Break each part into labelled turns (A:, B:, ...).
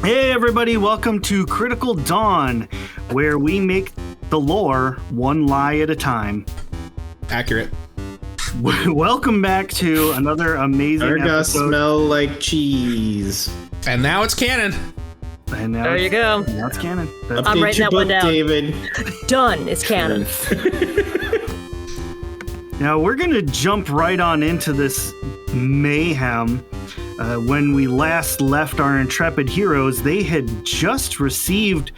A: Hey everybody, welcome to Critical Dawn, where we make the lore one lie at a time.
B: Accurate.
A: Welcome back to another amazing episode.
C: Smell like cheese.
B: And now it's canon.
A: And now
D: there you go.
A: Now it's canon.
D: I'm writing that one down.
C: David.
D: Done. It's canon.
A: Now we're going to jump right on into this mayhem. When we last left our intrepid heroes, they had just received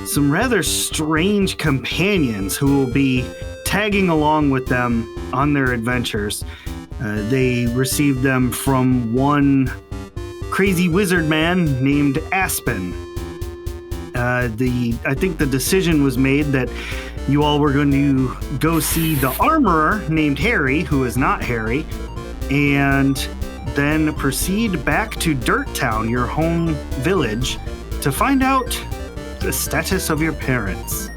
A: some rather strange companions who will be tagging along with them on their adventures. They received them from one crazy wizard man named Aspen. I think the decision was made that you all were going to go see the armorer named Harry, who is not Harry, and then proceed back to Dirt Town, your home village, to find out the status of your parents.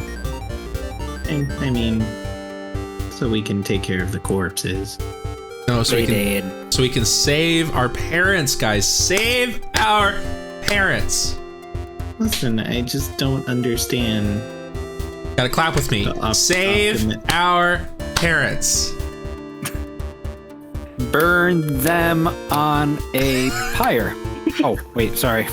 C: I mean, so we can take care of the corpses.
B: No, so we can save our parents, guys. Save our parents.
C: Listen, I just don't understand.
B: Gotta clap with me. Save our parents.
E: Burn them on a pyre. Oh, wait, sorry.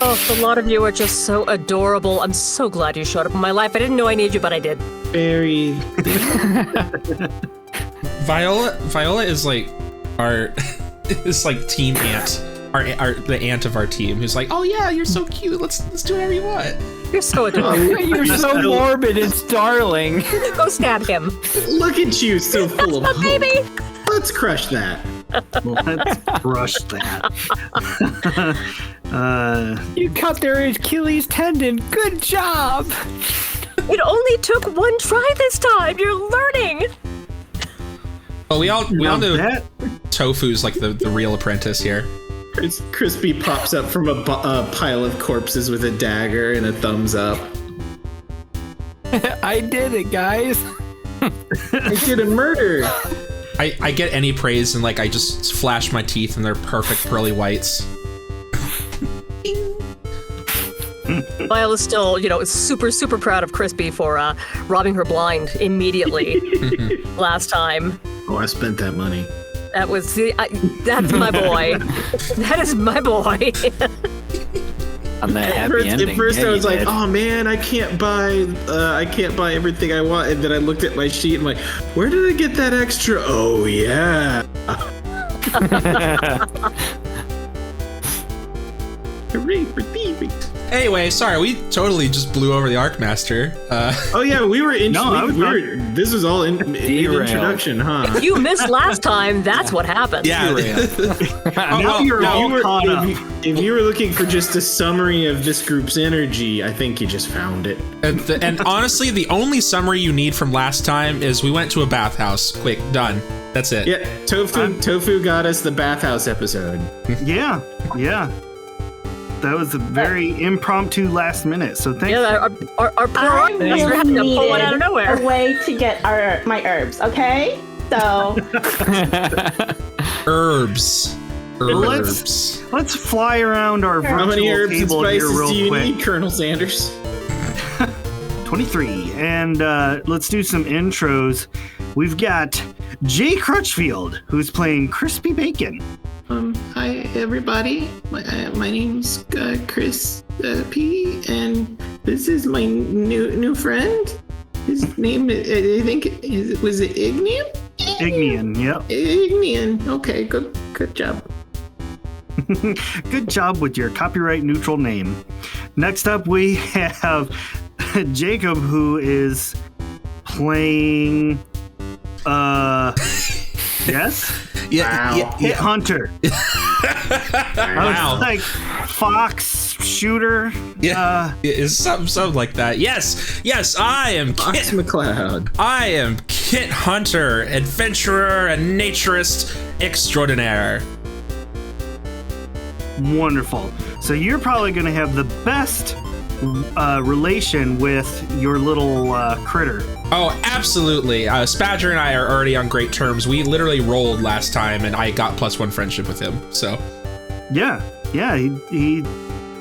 D: Oh, a lot of you are just so adorable. I'm so glad you showed up in my life. I didn't know I needed you, but I did.
C: Very.
B: Viola is like our is like team aunt. The aunt of our team, who's like, oh yeah, you're so cute. Let's do whatever you want.
D: You're so adorable.
E: You're so morbid and darling.
D: Go stab him.
C: Look at you, so full of
D: my
C: hope.
D: baby.
C: Let's crush that.
A: Let's crush that.
E: You cut their Achilles tendon. Good job.
D: It only took one try this time. You're learning.
B: Well, we all know
A: that
B: Tofu's like the real apprentice here.
C: Crispy pops up from a pile of corpses with a dagger and a thumbs up.
E: I did it, guys.
C: I did a murder.
B: I get any praise and like I just flash my teeth and they're perfect pearly whites.
D: Viola's still, super proud of Crispy for robbing her blind immediately last time.
C: Oh, I spent that money.
D: That was that's my boy. That is my boy.
E: On that happy ending.
C: At first,
E: yeah,
C: I was like,
E: did.
C: "Oh man, I can't buy everything I want." And then I looked at my sheet and I'm like, "Where did I get that extra?" Oh yeah. Hooray for thieving.
B: Anyway, sorry, we totally just blew over the Arcmaster.
C: Oh yeah, we were in.
A: No,
C: this was all in introduction, huh?
D: If you missed last time, that's what happened.
B: Yeah.
A: now you're all caught up.
C: If you were looking for just a summary of this group's energy, I think you just found it.
B: And honestly, the only summary you need from last time is we went to a bathhouse. Quick, done. That's it.
C: Yeah, Tofu got us the bathhouse episode.
A: Yeah. That was a very impromptu last minute, so thanks.
D: Yeah, our
F: I
D: master had to pull one out of
F: needed
D: nowhere.
F: a way to get my herbs, okay? So
B: Herbs.
A: Let's fly around our
C: How many
A: virtual
C: herbs and
A: table here
C: spices
A: real
C: do you
A: quick.
C: need, Colonel Sanders?
A: 23. And let's do some intros. We've got Jay Crutchfield, who's playing Crispy Bacon.
C: Hi everybody. My name's Chris P, and this is my new friend. His name, I think, was it Ignian?
A: Ignian, yep.
C: Ignian. Okay, good job.
A: Good job with your copyright neutral name. Next up, we have Jacob, who is playing yes?
C: Wow.
A: Hit Hunter. I was like fox shooter.
B: Yeah, it's something like that. Yes, I am
C: Fox McCloud.
B: I am Kit Hunter, adventurer and naturist extraordinaire.
A: Wonderful. So you're probably going to have the best relation with your little critter.
B: Oh, absolutely. Spadger and I are already on great terms. We literally rolled last time, and I got +1 friendship with him. So,
A: Yeah, he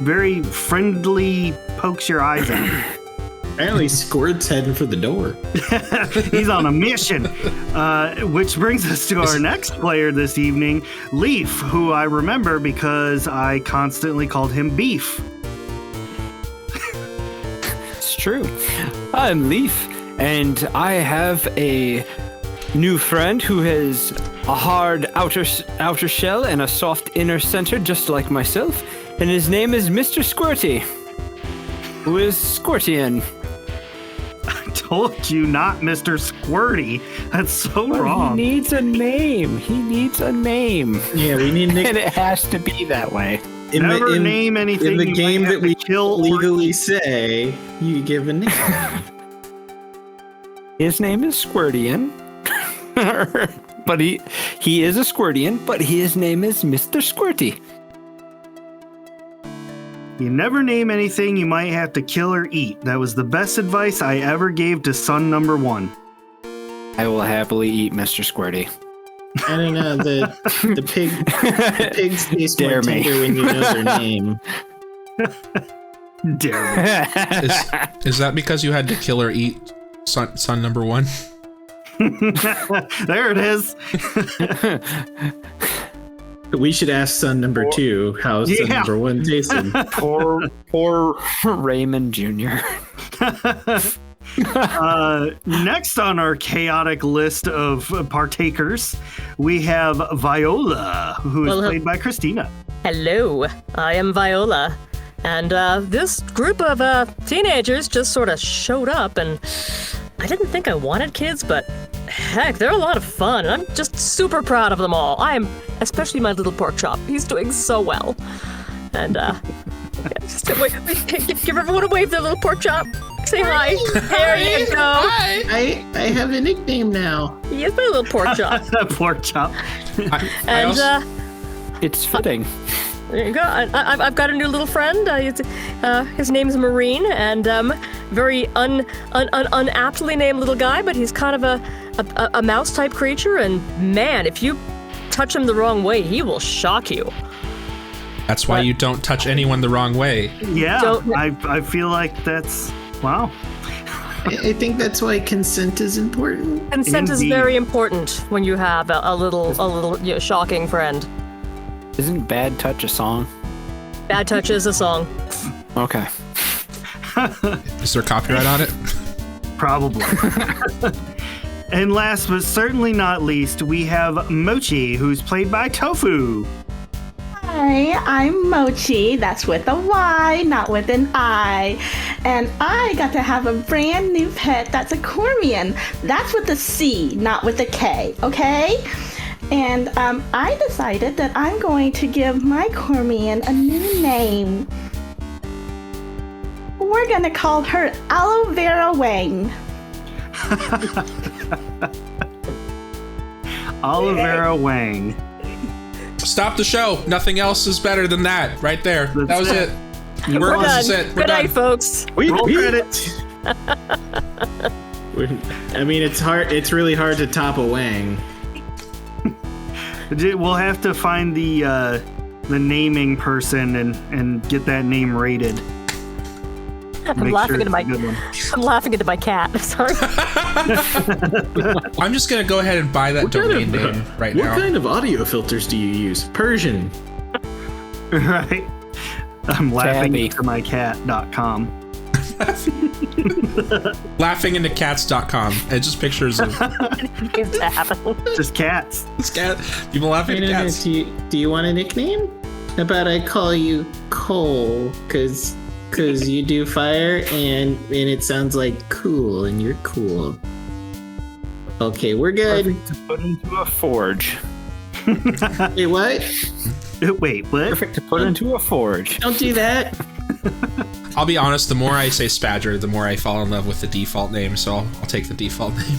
A: very friendly, pokes your eyes out.
C: Apparently, Squirt's heading for the door.
A: He's on a mission. Which brings us to our next player this evening, Leaf, who I remember because I constantly called him Beef.
E: It's true. I'm Leaf, and I have a new friend who has a hard outer shell and a soft inner center, just like myself. And his name is Mr. Squirty, who is Squirtian.
A: Told you not, Mr. Squirty. That's so wrong.
E: He needs a name.
C: Yeah, we need
E: And it has to be that way.
A: Never name anything
C: in the
A: you
C: game
A: might
C: that
A: have to
C: we
A: kill or
C: legally say. You give a name.
E: His name is Squirtian. But he is a Squirtian, but his name is Mr. Squirty.
A: You never name anything you might have to kill or eat. That was the best advice I ever gave to son number 1.
E: I will happily eat Mr. Squirty.
C: I don't know, the pigs taste more
E: Dare me.
C: tender when you know their name.
A: Dare me.
B: Is that because you had to kill or eat son number 1?
A: There it is.
C: We should ask son number 2 how's son number 1 tasting.
E: Poor Raymond Jr.
A: Next on our chaotic list of partakers, we have Viola, who is played by Christina.
D: Hello, I am Viola. And this group of teenagers just sort of showed up, and I didn't think I wanted kids, but heck, they're a lot of fun. And I'm just super proud of them all. Especially my little pork chop. He's doing so well. And just wait, give everyone a wave, their little pork chop. Say hi. There you go.
C: I have a nickname now.
D: He is my little pork chop.
A: Pork chop.
E: It's fitting.
D: There you go. I've got a new little friend. His name's Marine, and very unaptly named little guy, but he's kind of a mouse type creature. And man, if you touch him the wrong way, he will shock you.
B: That's why you don't touch anyone the wrong way.
A: Yeah, I feel like that's wow.
C: I think that's why consent is important.
D: Consent is
A: Indeed.
D: very important when you have a little shocking friend.
E: Isn't Bad Touch a song?
D: Bad Touch is a song.
E: Okay.
B: Is there copyright on it?
A: Probably. And last but certainly not least, we have Mochi, who's played by Tofu.
F: Hi, I'm Mochi. That's with a Y, not with an I. And I got to have a brand new pet that's a Cormian. That's with a C, not with a K, okay? And I decided that I'm going to give my Cormian a new name. We're going to call her Aloe Vera Wang.
A: Olivera Wang.
B: Stop the show. Nothing else is better than that. Right there. That was it.
D: We're done.
B: This is it. We're
D: Good
B: done.
D: night, folks.
A: Roll credits.
C: I mean, it's hard. It's really hard to top a Wang.
A: We'll have to find the naming person and get that name rated.
D: I'm laughing into my cat. Sorry.
B: I'm just gonna go ahead and buy that domain name right now.
C: What kind of audio filters do you use? Persian.
A: Right. I'm laughing
E: Tabby.
A: into my cat.com.
B: Laughinginto.cats.com. And just pictures of
D: It's happening.
A: Just cats.
B: people laughing at cats.
C: Do you want a nickname? How about I call you Cole? Cause you do fire and it sounds like cool and you're cool. Okay, we're good.
E: Perfect to put into a forge.
C: Wait, what?
A: Wait, what?
E: Perfect to put into a forge.
C: Don't do that.
B: I'll be honest, the more I say Spadger, the more I fall in love with the default name, so I'll take the default name.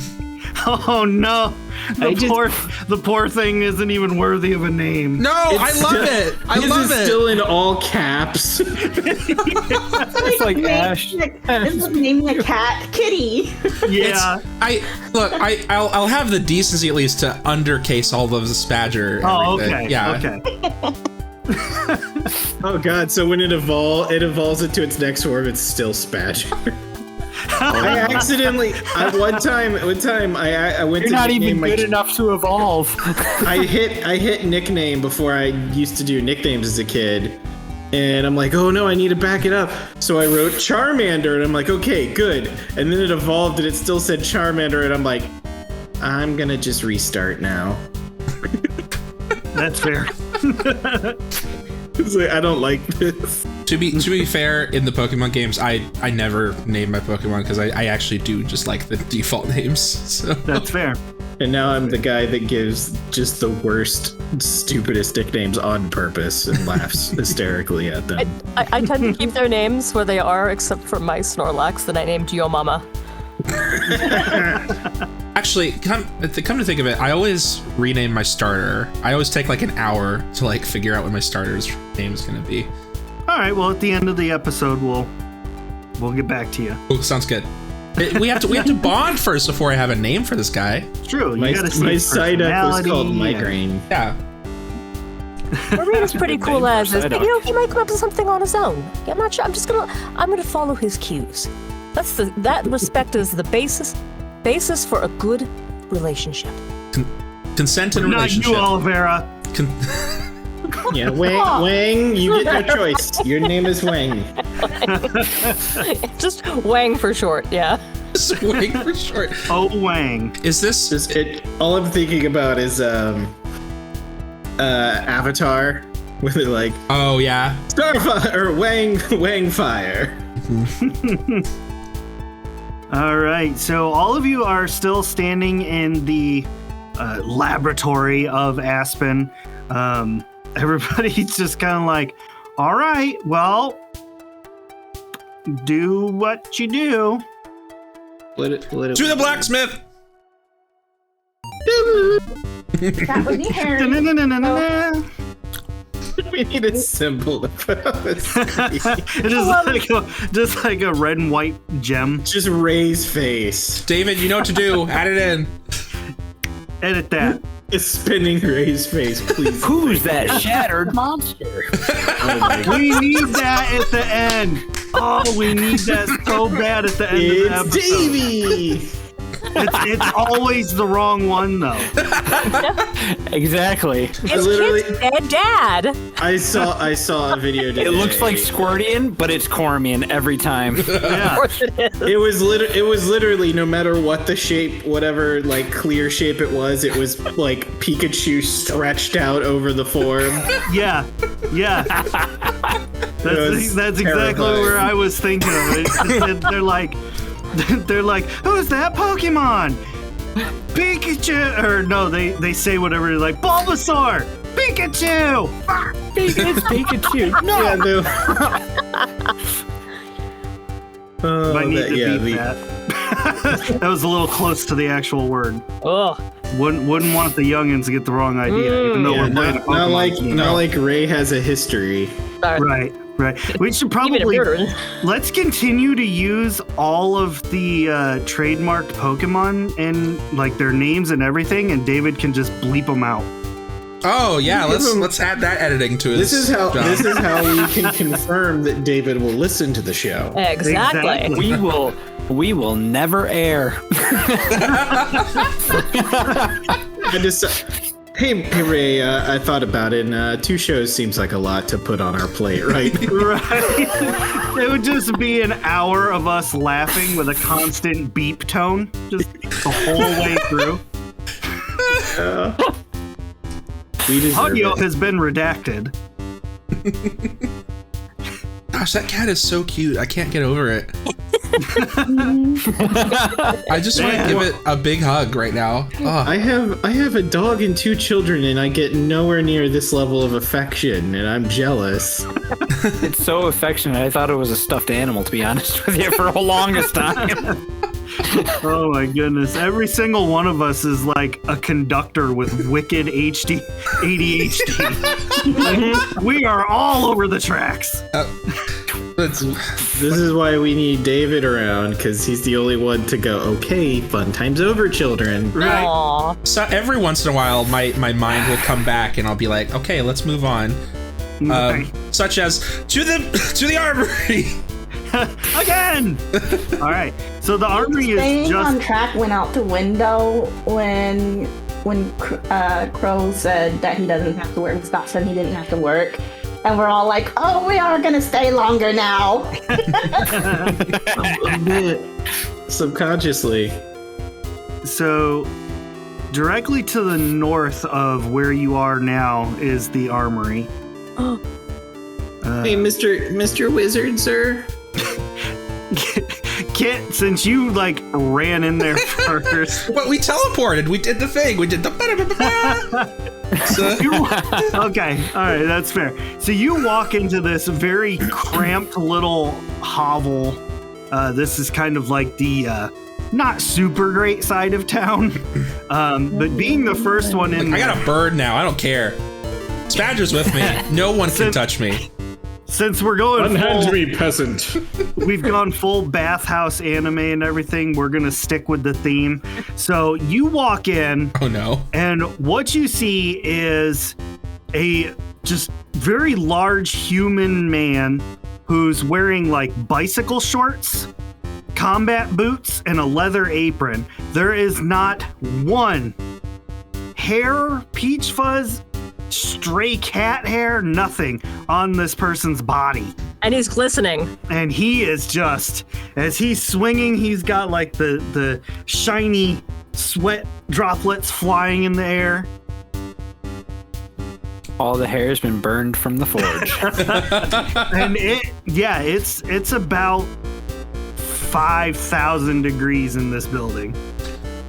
A: Oh no! The poor thing isn't even worthy of a name.
B: No, I love it. I love it.
C: Still in all caps.
E: It's like Ash.
F: It's like naming a cat Kitty.
A: Yeah.
B: I'll have the decency at least to undercase all of the Spadger.
A: Oh,
B: everything.
A: okay.
B: Yeah.
A: Okay.
G: Oh god, so when it evolves into its next form, it's still Spatcher. I accidentally, one time I went
E: You're
G: to
E: not
G: nickname
E: even
G: my
E: good enough to evolve.
G: I hit nickname before I used to do nicknames as a kid. And I'm like, oh no, I need to back it up. So I wrote Charmander, and I'm like, okay, good. And then it evolved, and it still said Charmander, and I'm like, I'm gonna just restart now.
A: That's fair.
G: It's like, I don't like this.
B: To be fair, in the Pokemon games, I never name my Pokemon because I actually do just like the default names. So
A: That's fair.
G: And now I'm the guy that gives just the worst, stupidest nicknames on purpose and laughs hysterically at them.
D: I tend to keep their names where they are, except for my Snorlax that I named Yo Mama.
B: Actually, come to think of it, I always rename my starter. I always take like an hour to like figure out what my starter's name is going to be.
A: All right. Well, at the end of the episode, we'll get back to you.
B: Oh, sounds good. We have to bond first before I have a name for this guy.
A: It's true.
G: My side up was called Migraine.
B: Yeah.
D: Marina's pretty cool as is, but he might come up with something on his own. Yeah, I'm not sure. I'm gonna follow his cues. That respect is the basis for a good relationship.
B: Consent in a relationship.
A: Not you, Oliveira.
G: Yeah, Wang, you get no choice. Your name is Wang.
D: Just Wang for short, yeah.
B: Just Wang for short.
A: Oh, Wang.
B: Is this...
G: All I'm thinking about is Avatar, with it like...
B: Oh, yeah.
G: Starfire, or Wang Fire.
A: All right, so all of you are still standing in the laboratory of Aspen. Everybody's just kind of like, all right, well, do what you do.
B: To the blacksmith!
F: That was me, Harry.
G: We need a symbol to put on this.
A: just like a red and white gem.
G: Just Ray's face.
B: David, you know what to do. Add it in.
A: Edit that.
G: It's spinning Ray's face, please.
E: Who's that shattered monster?
A: We need that at the end. Oh, we need that so bad at the end of the episode.
G: Davey!
A: It's always the wrong one, though.
E: Exactly.
D: It's his dead dad.
G: I saw a video today.
E: It looks like Squirtian, but it's Cormian every time.
A: Yeah.
D: Of course it is.
G: It was literally no matter what the shape, whatever like clear shape it was like Pikachu stretched out over the form.
A: Yeah. That's exactly where I was thinking of it. They're like, who's that Pokemon? Pikachu, or no, they say whatever. They're like, Bulbasaur, Pikachu.
E: It's Pikachu. No.
G: Yeah,
A: Might need to beat that. That was a little close to the actual word.
D: Ugh.
A: Wouldn't want the youngins to get the wrong idea, even though we're playing a Pokemon.
G: not like Ray has a history.
A: Right. We should probably let's continue to use all of the trademarked Pokemon and like their names and everything, and David can just bleep them out.
B: Oh yeah, let's add that editing to his
G: This is how
B: job.
G: we can confirm that David will listen to the show.
D: Exactly.
E: We will never air.
G: Hey Ray, I thought about it, and 2 shows seems like a lot to put on our plate, right?
A: Right. It would just be an hour of us laughing with a constant beep tone, just the whole way through.
G: We deserve
A: Audio
G: it.
A: has been redacted.
B: Gosh, that cat is so cute. I can't get over it. I just want to give it a big hug right now. Oh.
G: I have a dog and 2 children, and I get nowhere near this level of affection, and I'm jealous.
E: It's so affectionate. I thought it was a stuffed animal, to be honest with you, for the longest time.
A: Oh my goodness. Every single one of us is like a conductor with wicked ADHD. Like, we are all over the tracks.
G: This is why we need David around, because he's the only one to go, okay, fun time's over, children.
A: Right.
D: Aww.
B: So every once in a while, my mind will come back and I'll be like, okay, let's move on.
A: Right.
B: Such as to the armory.
A: Again. All right. So the armory is
F: Staying on
A: just
F: track went out the window when Crow said that he doesn't have to work. Scott said he didn't have to work. And we're all like, oh, we are going to stay longer now.
G: A bit subconsciously.
A: so directly to the north of where you are now is the armory.
G: Hey, Mr. Wizard, sir.
A: Kit, since you like ran in there first.
B: But we teleported. We did the thing. We did the.
A: Okay, all right, that's fair. So you walk into this very cramped little hovel. This is kind of like the not super great side of town, but being the first one in,
B: I got a bird now. I don't care. Spadger's with me. No one can touch me.
A: Since we're going
G: Unhand
A: full,
G: me, peasant.
A: we've gone full bathhouse anime and everything. We're gonna stick with the theme. So you walk in.
B: Oh no.
A: And what you see is a just very large human man who's wearing like bicycle shorts, combat boots, and a leather apron. There is not one hair, peach fuzz, stray cat hair, nothing on this person's body.
D: And he's glistening.
A: And he is just, as he's swinging, he's got like the shiny sweat droplets flying in the air.
E: All the hair has been burned from the forge.
A: And it's about 5,000 degrees in this building.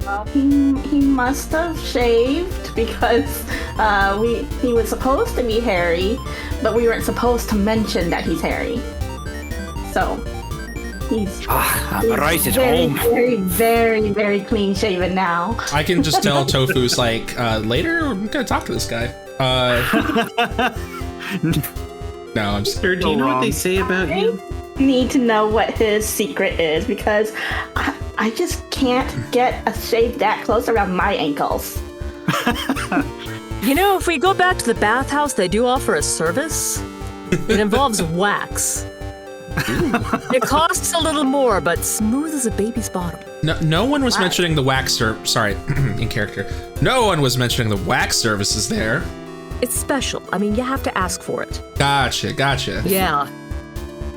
F: Well, he must have shaved because he was supposed to be hairy, but we weren't supposed to mention that he's hairy. So he's
E: I'm right at
F: very,
E: home.
F: very, very, very clean shaven now.
B: I can just tell Tofu's like, later I'm gonna talk to this guy. No, I'm just.
G: Sir, do you know what they say about you?
F: Need to know what his secret is because I just can't get a shave that close around my ankles.
D: You know, if we go back to the bathhouse, they do offer a service. It involves wax. It costs a little more, but smooth as a baby's bottom.
B: No one was mentioning the wax sorry, in character. No one was mentioning the wax services there.
D: It's special. I mean, you have to ask for it.
B: Gotcha.
D: Yeah,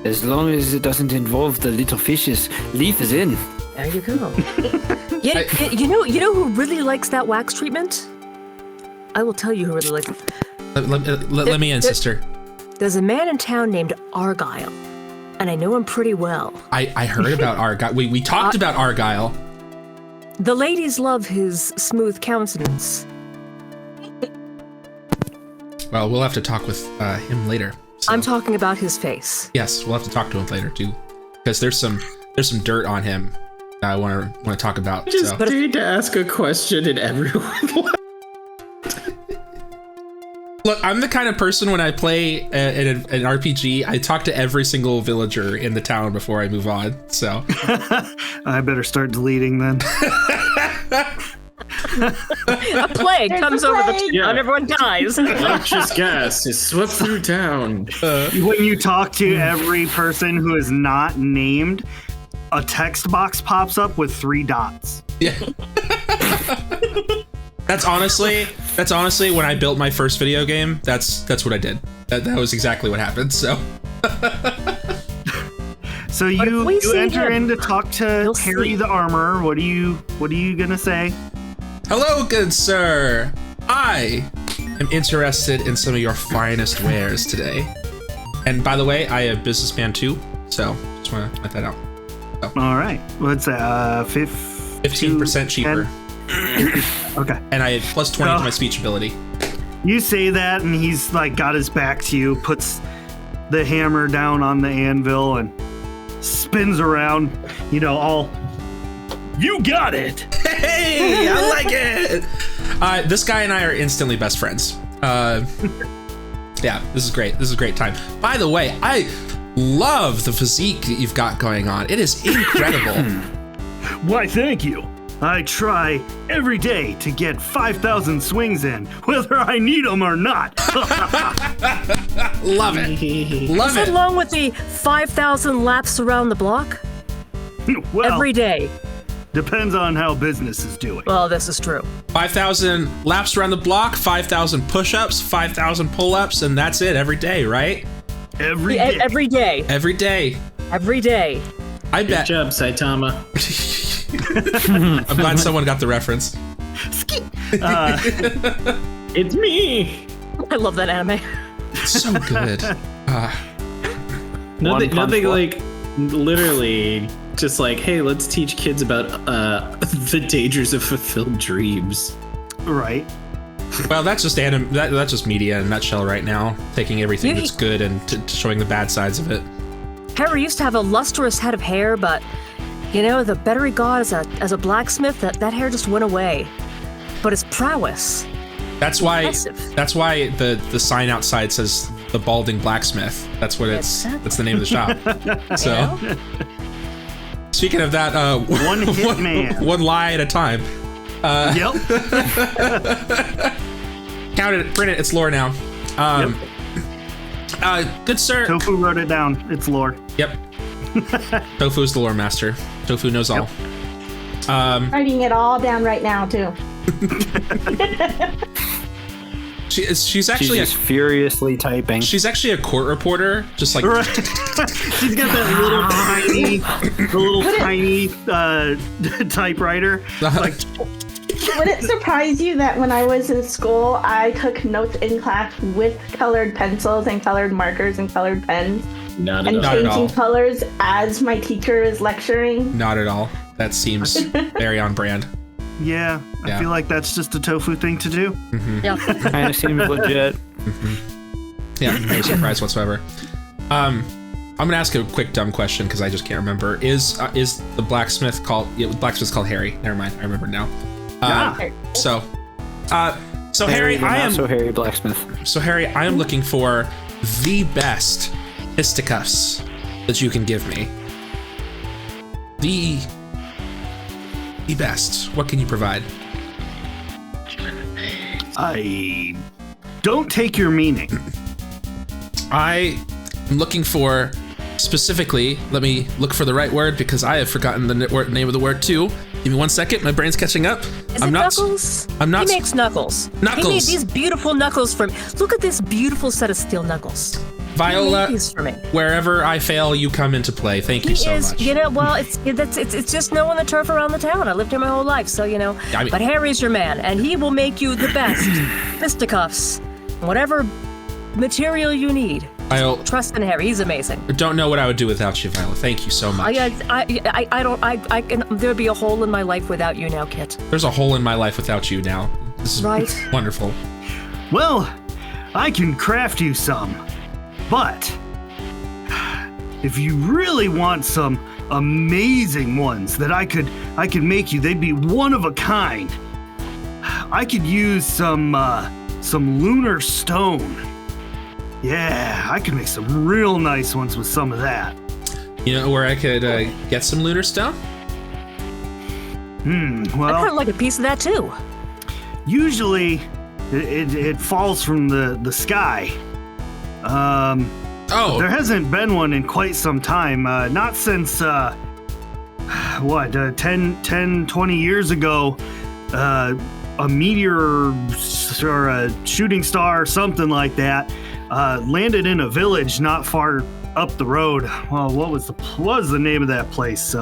E: As long as it doesn't involve the little fishes, Leaf is in.
D: there you go. You know who really likes that wax treatment? I will tell you who really likes it.
B: Let me in, sister.
D: There's a man in town named Argyle, and I know him pretty well.
B: I heard about Argyle. We talked about Argyle.
D: The ladies love his smooth countenance.
B: Well, we'll have to talk with him later. So.
D: I'm talking about his face.
B: Yes, we'll have to talk to him later too, because there's some dirt on him that I want to talk about.
G: I just
B: So.
G: dared to ask a question and everyone laughed.
B: Look, I'm the kind of person when I play an RPG, I talk to every single villager in the town before I move on. So
A: I better start deleting then.
D: A plague comes over the town,
G: Yeah.
D: everyone dies.
G: Noxious gas is swept through town.
A: When you talk to every person who is not named, a text box pops up with 3 dots.
B: yeah. That's honestly when I built my first video game. That's what I did. That was exactly what happened. So
A: So
D: if
A: you
D: we see
A: enter
D: him,
A: in to talk to
D: you'll
A: Harry
D: see.
A: the armorer. What are you gonna say?
B: hello, good sir. I am interested in some of your finest wares today. And by the way, I am a businessman too. So just want to let that out.
A: All right. What's that?
B: 15% cheaper.
A: Okay.
B: And I had plus 20 to my speech ability.
A: You say that, and he's like got his back to you, puts the hammer down on the anvil, and spins around. You know, all. You got it.
B: Hey, I like it. This guy and I are instantly best friends. Yeah, this is great. This is a great time. By the way, I love the physique that you've got going on. It is incredible.
A: Why, thank you. I try every day to get 5,000 swings in, whether I need them or not.
B: Love it. Love
D: Is it
B: it.
D: along with the 5,000 laps around the block?
A: Well,
D: Every day.
A: depends on how business is doing.
D: Well, this is true.
B: 5,000 laps around the block, 5,000 push-ups, 5,000 pull-ups, and that's it every day, right?
A: Every day.
D: Every day.
B: Every day.
D: Every day.
B: I
G: Good
B: bet.
G: job, Saitama.
B: I'm glad someone got the reference.
G: It's me.
D: I love that anime.
B: It's so good.
G: Nothing
E: Punch One.
G: like literally just like, hey, let's teach kids about the dangers of fulfilled dreams.
A: Right.
B: Well, that's just that's just media in a nutshell right now. Taking everything that's good and showing the bad sides of it.
D: Harry used to have a lustrous head of hair, but, you know, the better he got as a blacksmith, that hair just went away. But his prowess.
B: That's why.
D: Impressive.
B: That's why the sign outside says the balding blacksmith. That's what it's.
D: Exactly.
B: That's the name of the shop. So, speaking of that,
A: One hit man.
B: one lie at a time.
A: Yep.
B: Count it, print it. It's lore now. Good sir.
A: Tofu wrote it down. It's lore.
B: Yep. Tofu's the lore master. Tofu knows all.
F: Writing it all down right now, too.
B: She's actually
E: She's just furiously typing.
B: she's actually a court reporter, just like
A: Right. She's got that little tiny typewriter.
B: like
F: Would it surprise you that when I was in school, I took notes in class with colored pencils and colored markers and colored pens
G: Not
F: and
G: at all.
B: Not at all.
F: changing colors as my teacher is lecturing?
B: not at all. That seems very on brand.
A: Yeah,
B: Yeah.
A: I feel like that's just a tofu thing to do.
D: Yeah.
E: Kind of seems legit.
B: Yeah, no surprise whatsoever. I'm gonna ask a quick dumb question because I just can't remember. Is the blacksmith called? Yeah, blacksmith's called Harry. Never mind, I remember now. So Harry,
E: the
B: I
E: not
B: am
E: so Harry blacksmith.
B: so Harry, I am looking for the best fisticuffs that you can give me. The best. What can you provide?
A: I don't take your meaning.
B: I am looking for specifically, let me look for the right word because I have forgotten the name of the word too. Give me 1 second, my brain's catching up.
D: Is it Knuckles?
B: I'm not-
D: He makes knuckles.
B: Knuckles.
D: He made these beautiful knuckles for me. Look at this beautiful set of steel knuckles.
B: Viola,
D: He made these for me.
B: wherever I fail, you come into play. Thank you
D: He
B: so
D: is,
B: much.
D: you know, well, it's just knowing the turf around the town. I lived here my whole life, so you know.
B: I mean-
D: But Harry's your man, and he will make you the best fisticuffs, whatever material you need.
B: I
D: Trust in Harry; he's amazing.
B: don't know what I would do without you, Viola. Thank you so much.
D: I can. There'd be a hole in my life without you now, Kit.
B: There's a hole in my life without you now. This is
D: Right.
B: wonderful.
A: Well, I can craft you some, but if you really want some amazing ones that I could make you, they'd be one of a kind. I could use some lunar stone. Yeah, I could make some real nice ones with some of that.
B: You know where I could get some lunar stone?
D: I kind of
A: Well,
D: like a piece of that too.
A: usually it falls from the sky.
B: Oh,
A: There hasn't been one in quite some time. Not since, 10, 20 years ago, a meteor or a shooting star or something like that landed in a village not far up the road. Well, what was the name of that place?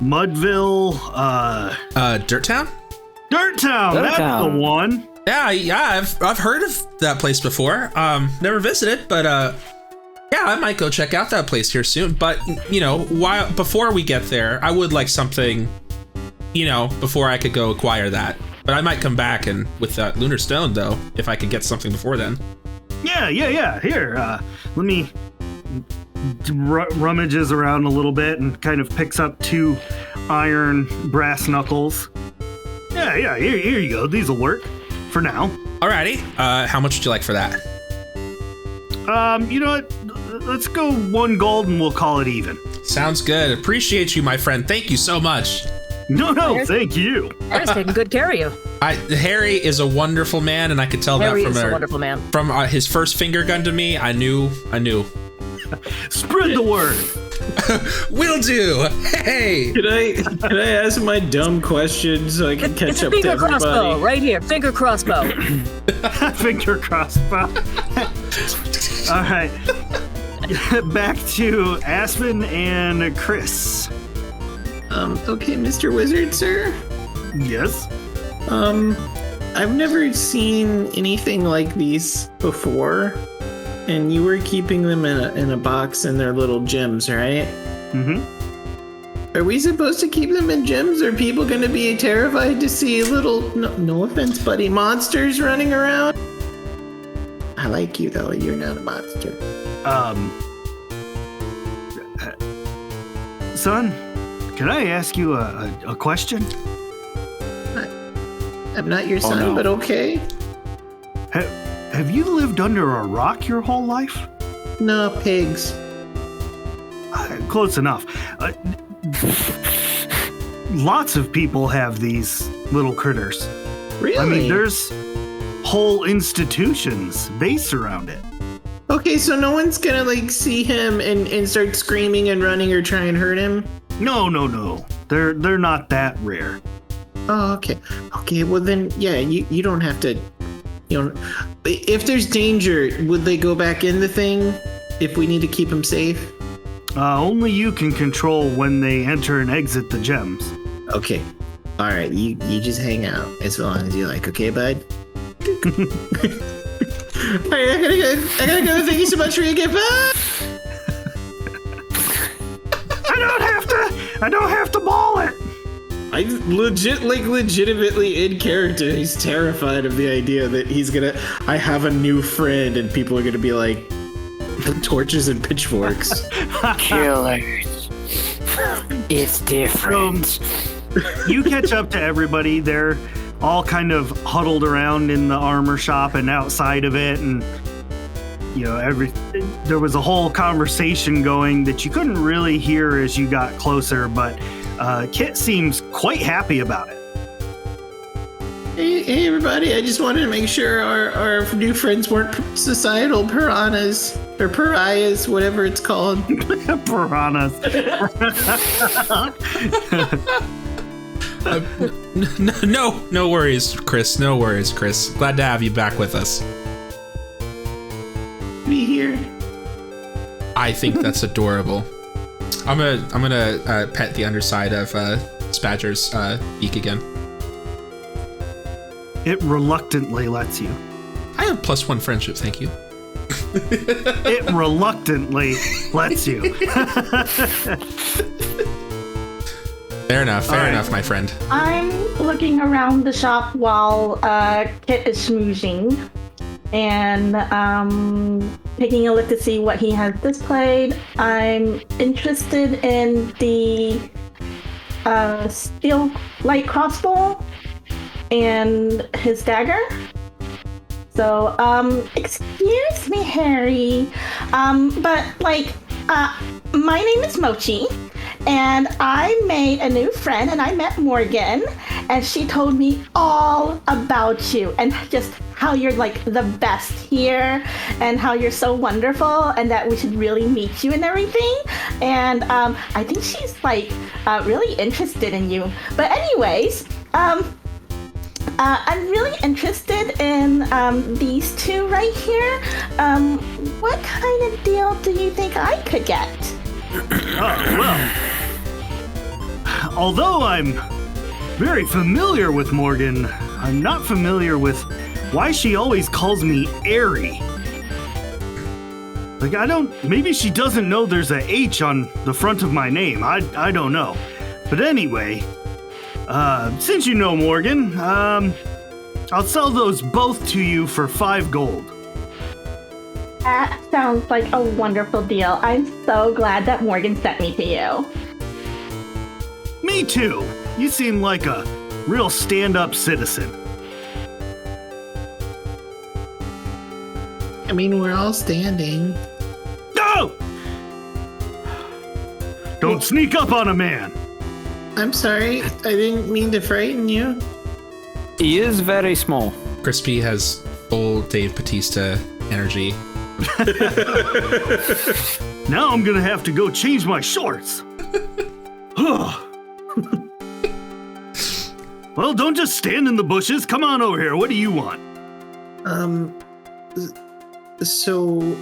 A: Mudville?
B: Dirt Town?
A: Dirt Town!
E: Dirt
A: That's
E: Town.
A: the one!
B: Yeah, I've heard of that place before. Never visited, but yeah, I might go check out that place here soon. But you know, before we get there, I would like something, you know, before I could go acquire that. But I might come back and with that lunar stone though, if I could get something before then.
A: Yeah. Here, let me rummages around a little bit and kind of picks up 2 iron brass knuckles. Yeah, here you go. These'll work for now.
B: Alrighty. How much would you like for that?
A: You know what? Let's go 1 gold and we'll call it even.
B: Sounds good. Appreciate you, my friend. Thank you so much.
A: No, thank you.
D: Harry's taking good care of you.
B: Harry is a wonderful man, and I could tell
D: Harry
B: that
D: is a wonderful man.
B: From his first finger gun to me. I knew.
A: Spread the word.
B: Will do. Hey.
G: Can I ask my dumb question so I can catch
D: It's a
G: up to
D: finger
G: everybody?
D: crossbow right here. Finger crossbow.
A: Finger crossbow. All right. Back to Aspen and Chris.
G: Okay, Mr. Wizard, sir.
A: Yes.
G: I've never seen anything like these before, and you were keeping them in a box in their little gyms, right?
A: Mm-hmm.
G: Are we supposed to keep them in gyms? Are people going to be terrified to see little, no offense, buddy, monsters running around? I like you, though. You're not a monster.
A: Son, can I ask you a question?
G: I'm not your son,
E: no.
G: but okay.
A: Have you lived under a rock your whole life?
G: No, pigs.
A: Close enough. Lots of people have these little critters.
G: Really?
A: I mean, there's whole institutions based around it.
G: Okay, so no one's gonna like see him and start screaming and running or try and hurt him?
A: No. They're not that rare.
G: Oh, okay. Okay, well then, yeah, you don't have to, if there's danger, would they go back in the thing if we need to keep them safe?
A: Only you can control when they enter and exit the gems.
G: Okay. All right, you just hang out as long as you like, okay, bud? All right, I gotta go. Thank you so much for your gift.
A: I don't have to ball it.
G: I legitimately in character, he's terrified of the idea that I have a new friend and people are gonna be like torches and pitchforks.
E: Killers. It's different.
A: You catch up to everybody. They're all kind of huddled around in the armor shop and outside of it, and there was a whole conversation going that you couldn't really hear as you got closer, but Kit seems quite happy about it.
G: Hey everybody, I just wanted to make sure our new friends weren't societal piranhas or pariahs, whatever it's called.
A: Piranhas.
B: No worries, Chris. No worries, Chris. Glad to have you back with us.
G: Be here.
B: I think that's adorable. I'm gonna pet the underside of Spadger's beak again.
A: It reluctantly lets you.
B: I have +1 friendship, thank you.
A: It reluctantly lets you.
B: Fair enough, my friend.
F: I'm looking around the shop while Kit is smoozing and taking a look to see what he has displayed. I'm interested in the steel light crossbow and his dagger. So, excuse me, Harry, but my name is Mochi. And I made a new friend, and I met Morgan, and she told me all about you and just how you're like the best here and how you're so wonderful and that we should really meet you and everything. And I think she's really interested in you. But anyways, I'm really interested in these two right here. What kind of deal do you think I could get?
A: Although I'm very familiar with Morgan, I'm not familiar with why she always calls me Airy. Maybe she doesn't know there's a H on the front of my name. I don't know. But anyway, since you know Morgan, I'll sell those both to you for 5 gold.
F: That sounds like a wonderful deal. I'm so glad that Morgan sent me to you.
A: Me too. You seem like a real stand-up citizen.
G: I mean, we're all standing.
A: No! Don't sneak up on a man.
C: I'm sorry. I didn't mean to frighten you.
E: He is very small.
B: Crispy has full Dave Bautista energy.
A: Now I'm gonna have to go change my shorts. Well, don't just stand in the bushes. Come on over here. What do you want?
C: So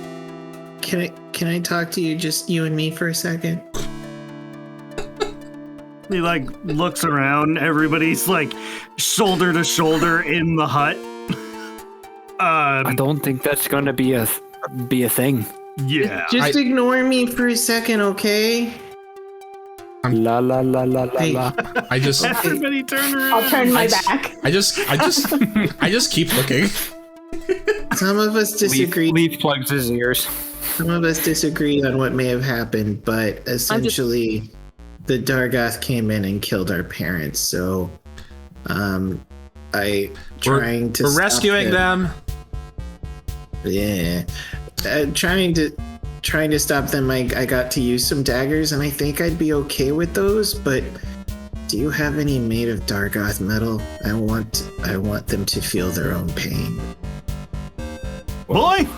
C: can I talk to you, just you and me for a second?
A: He like looks around. Everybody's like shoulder to shoulder in the hut.
E: I don't think that's gonna be a thing.
A: Yeah.
C: Just ignore me for a second, okay?
E: La la la la la
C: Hey.
E: la.
B: I just
A: Everybody turn around.
F: I'll turn my back.
B: I just keep looking.
C: Some of us disagree.
E: Leaf plugs his ears.
C: Some of us disagree on what may have happened, but essentially, the Dargoth came in and killed our parents. So, we're rescuing
B: them.
C: Yeah, trying to stop them. I got to use some daggers, and I think I'd be okay with those. But do you have any made of Dargoth metal? I want them to feel their own pain.
A: Boy,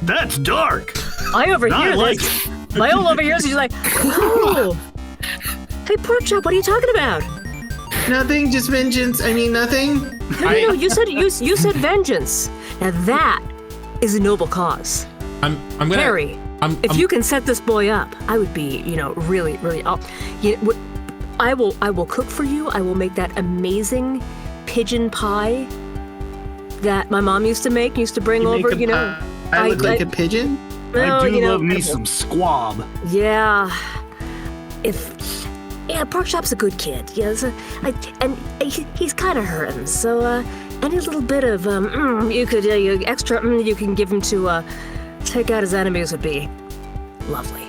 A: that's dark.
D: I overhear
A: Not like
D: this. Viola overhears it. She's like, "Oh, hey, Porkchop, what are you talking about?"
C: Nothing, just vengeance. I mean, nothing.
D: No, you said vengeance. Now that is a noble cause.
B: I'm gonna.
D: Harry, if you can set this boy up, I would be, really, really. I will cook for you. I will make that amazing pigeon pie that my mom used to bring over.
C: I look like a pigeon.
A: I do love me some squab.
D: Yeah. Porkchop's a good kid. Yeah, he's kind of hurting. So any little bit of you can give him to take out his enemies would be lovely.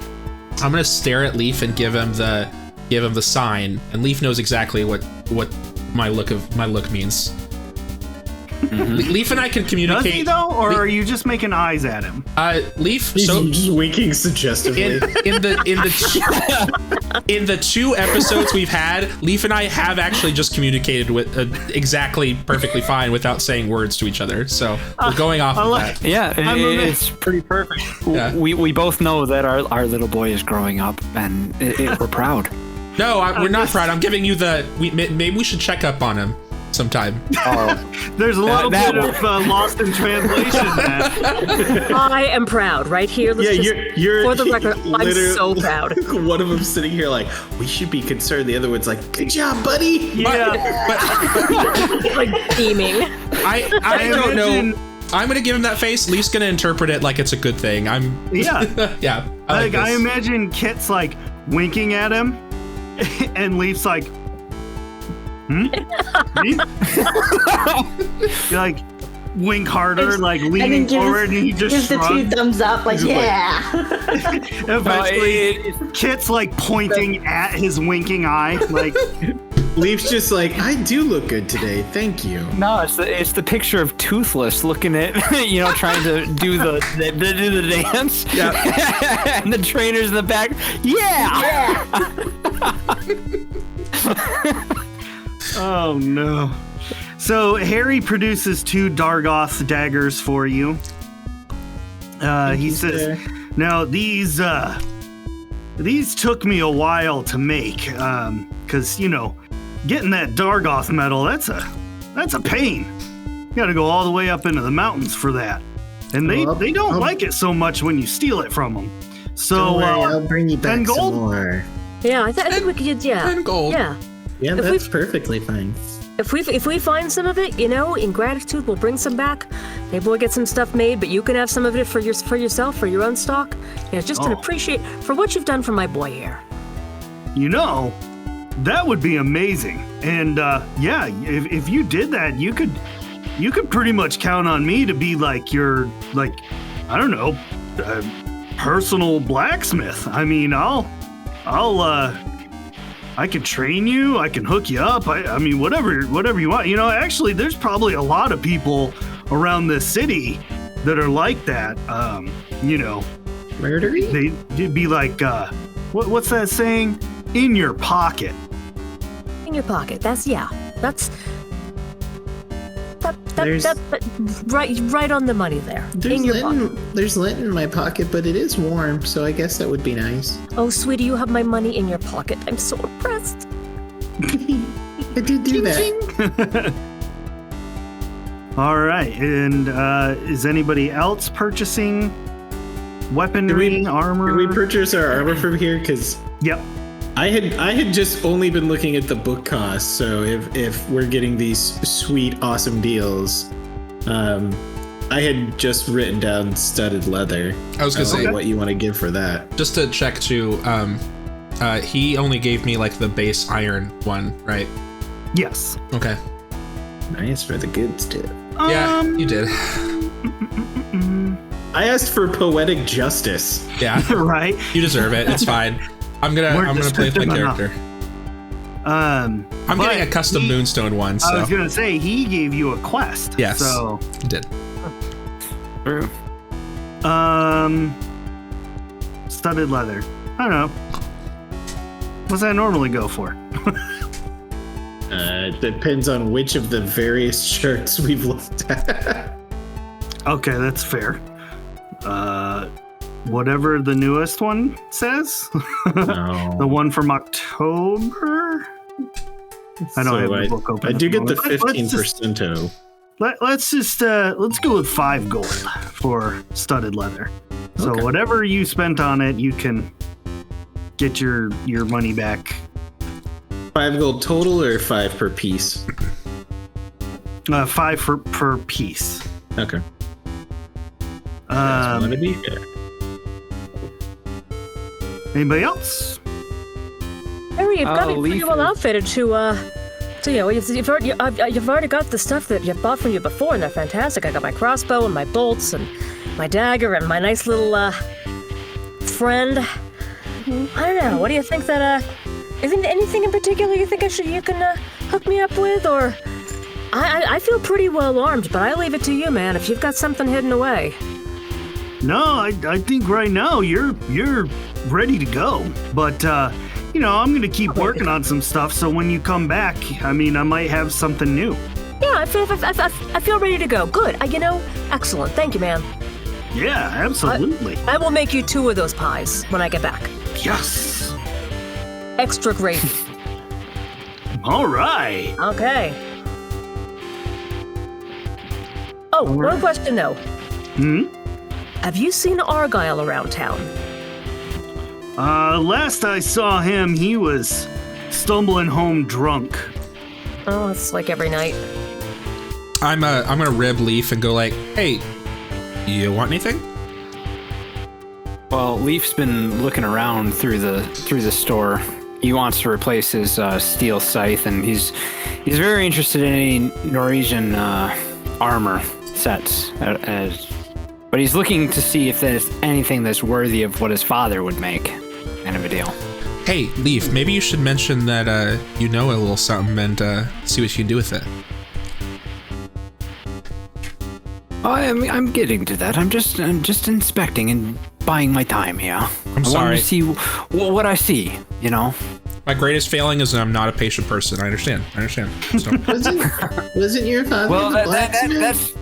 B: I'm gonna stare at Leaf and give him the sign, and Leaf knows exactly what my look means. Mm-hmm. Leaf and I can communicate.
A: Does he though, or are you just making eyes at him?
B: Leaf.
G: He's just winking suggestively.
B: In the 2 episodes we've had, Leaf and I have actually just communicated with exactly perfectly fine without saying words to each other. So we're going off of that.
E: Yeah, it's pretty perfect.
B: Yeah.
E: We both know that our little boy is growing up, and we're proud.
B: No, we're not proud. I'm giving you maybe we should check up on him sometime.
A: There's a little bit of lost in translation there.
D: I am proud, right here.
G: You're
D: for the record, I'm so proud.
G: One of them sitting here like, we should be concerned. The other one's like, good job, buddy.
A: Yeah.
D: Like beaming.
B: I don't know. I'm gonna give him that face. Leaf's gonna interpret it like it's a good thing.
A: Yeah.
B: Yeah. I
A: imagine Kit's like winking at him, and Leaf's like, Me? You like wink harder, like leaning forward, and he just
F: gives the 2 thumbs up, like yeah.
A: Eventually, Kit's like pointing at his winking eye, like.
G: Leaf's just like, I do look good today, thank you.
E: No, it's the picture of Toothless looking at trying to do the dance.
B: Yeah.
E: And the trainer's in the back. Yeah.
A: Oh no. So Harry produces 2 Dargoth daggers for you. He says, now these took me a while to make, because getting that Dargoth metal, that's a pain. You gotta go all the way up into the mountains for that. And they don't like it so much when you steal it from them. So
C: Don't worry, I'll bring you back
A: 10
C: some
A: gold?
C: more.
D: Yeah, I think we could. Yeah,
B: 10 gold.
D: Yeah.
C: Yeah, that's perfectly fine.
D: If we find some of it, in gratitude, we'll bring some back. Maybe we'll get some stuff made, but you can have some of it for yourself, for your own stock. Just to appreciate for what you've done for my boy here.
A: That would be amazing. And if you did that, you could pretty much count on me to be like your personal blacksmith. I mean, I can train you. I can hook you up. I mean, whatever you want. Actually, there's probably a lot of people around this city that are like that.
C: Murdery?
A: They'd be like, what's that saying? In your pocket.
D: In your pocket. That's right on the money there. In your pocket.
C: There's lint in my pocket, but it is warm, so I guess that would be nice.
D: Oh, sweetie, you have my money in your pocket. I'm so impressed.
C: I did do that.
A: All right, and is anybody else purchasing weaponry, armor?
G: Did we purchase our armor from here? Because
A: Yep.
G: I had just only been looking at the book costs. So if we're getting these sweet, awesome deals, I had just written down studded leather.
B: I was gonna say
G: what you want to give for that.
B: just to check too. He only gave me like the base iron one, right?
A: Yes.
B: Okay.
G: Nice for the good stuff.
B: Yeah, you did.
G: I asked for poetic justice.
B: Yeah,
A: Right.
B: you deserve it. It's fine. I'm gonna play with my
A: descriptive enough.
B: character. I'm getting a custom moonstone one. So
A: I was gonna say he gave you a quest.
B: yes,
A: So
B: he did.
E: True.
A: studded leather. I don't know. What's that normally go for?
G: Depends on which of the various shirts we've looked at.
A: Okay, that's fair. Whatever the newest one says.
G: No.
A: The one from October. I don't have the book open.
G: I
A: at
G: do get the
A: moment. Let's just-
G: 15%.
A: Let's go with 5 gold for studded leather. So
G: Okay.
A: whatever you spent on it, you can get your money back.
G: 5 gold total or 5 per piece?
A: 5 per piece.
G: Okay. Just want to be fair.
A: Anybody else?
D: Harry, you've got me
E: Leaf
D: pretty well outfitted to you've already got the stuff that you've bought from you before, and they're fantastic. I got my crossbow and my bolts and my dagger and my nice little friend. I don't know. What do you think that isn't anything in particular you think you can hook me up with, or I feel pretty well armed, but I leave it to you, man. If you've got something hidden away.
A: No, I think right now you're ready to go. But I'm gonna keep working on some stuff. So when you come back, I might have something new.
D: Yeah, I feel ready to go. Good. Excellent. Thank you, man.
A: Yeah, absolutely.
D: I will make you 2 of those pies when I get back.
A: Yes.
D: Extra gravy.
A: All right.
D: Okay. Oh, one question though. Have you seen Argyle around town?
A: Last I saw him, he was stumbling home drunk.
D: Oh, it's like every night.
B: I'm gonna rib Leaf and go like, hey, you want anything?
E: Well, Leaf's been looking around through the store. He wants to replace his steel scythe, and he's very interested in any Norwegian armor sets. But he's looking to see if there's anything that's worthy of what his father would make, kind of a deal.
B: Hey, Leaf, maybe you should mention that you know a little something and see what you can do with it.
E: I'm getting to that. I'm just inspecting and buying my time here. I
B: sorry.
E: want to see what I see.
B: My greatest failing is that I'm not a patient person. I understand. So.
C: Wasn't your father the blacksmith?
E: that's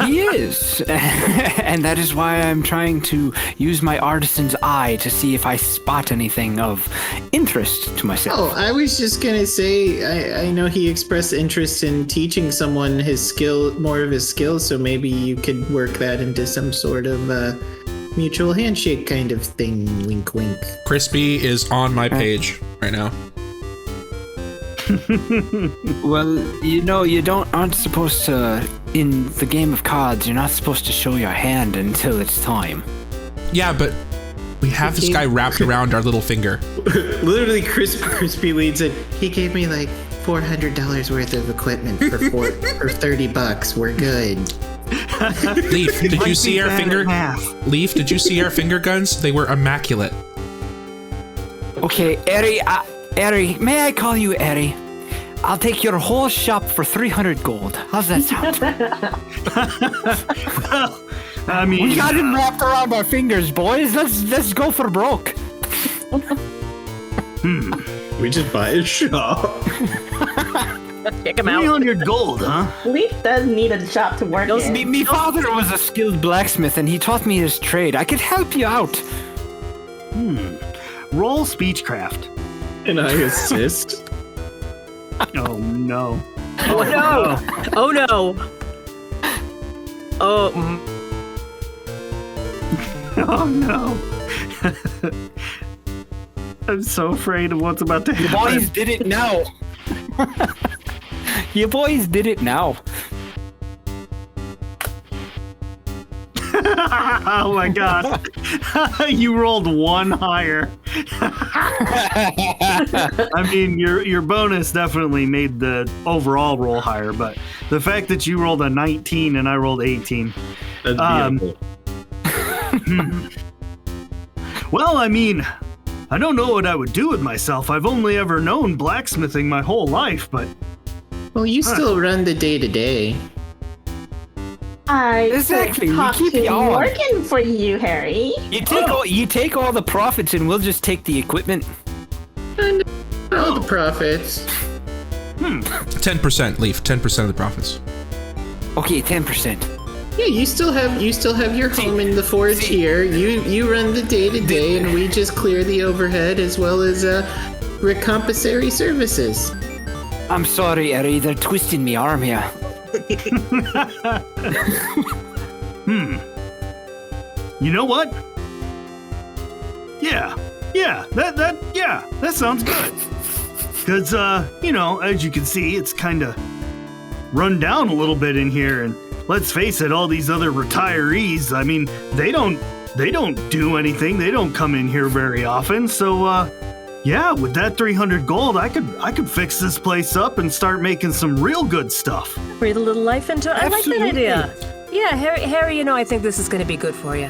E: he is, and that is why I'm trying to use my artisan's eye to see if I spot anything of interest to myself.
C: Oh, I was just gonna say, I know he expressed interest in teaching someone more of his skills, so maybe you could work that into some sort of mutual handshake kind of thing. Wink, wink.
B: Crispy is on my page right now.
E: Well, you aren't supposed to, in the game of cards, you're not supposed to show your hand until it's time.
B: Yeah, but we have this guy wrapped around our little finger.
G: Literally, Crispy leads it.
C: He gave me like $400 worth of equipment for $30. We're good.
B: Leaf, did you see our finger?
A: Half.
B: Leaf, did you see our finger guns? They were immaculate.
E: Okay, Eri, may I call you Eri? I'll take your whole shop for 300 gold. How's that sound?
A: Well,
E: We got him wrapped around our fingers, boys. Let's go for broke.
G: We just buy a shop.
D: Kick him out.
A: 300 gold, huh?
F: Leaf does need a shop to work in.
E: Me father was a skilled blacksmith, and he taught me his trade. I could help you out.
A: Roll speechcraft.
G: And I assist.
A: Oh no.
D: Oh no! Oh no! Oh.
A: Oh no. I'm so afraid of what's about to happen.
E: You boys did it now. You boys did it now.
A: Oh my god. You rolled one higher. I mean, your bonus definitely made the overall roll higher, but the fact that you rolled a 19 and I rolled 18.
G: That's beautiful.
A: Well, I mean, I don't know what I would do with myself. I've only ever known blacksmithing my whole life, but
G: Well, you still run the day-to-day.
F: I
E: Exactly, we
F: talk
E: keep
F: to
E: you on.
F: working for you, Harry.
E: You take all the profits, and we'll just take the equipment.
G: And all the profits.
B: 10%, Leaf. 10% of the profits.
E: Okay, 10%.
G: Yeah, you still have your home in the forge here. You run the day-to-day, and we just clear the overhead as well as recompensatory services.
E: I'm sorry, Harry. They're twisting me arm here.
A: you know what? Yeah, that sounds good. Because, as you can see, it's kind of run down a little bit in here, and let's face it, all these other retirees, I mean, they don't do anything. They don't come in here very often. So, yeah, with that 300 gold, I could fix this place up and start making some real good stuff.
D: Breathe a little life into it. I like that
E: Absolutely.
D: idea. Yeah, Harry, I think this is going to be good for you.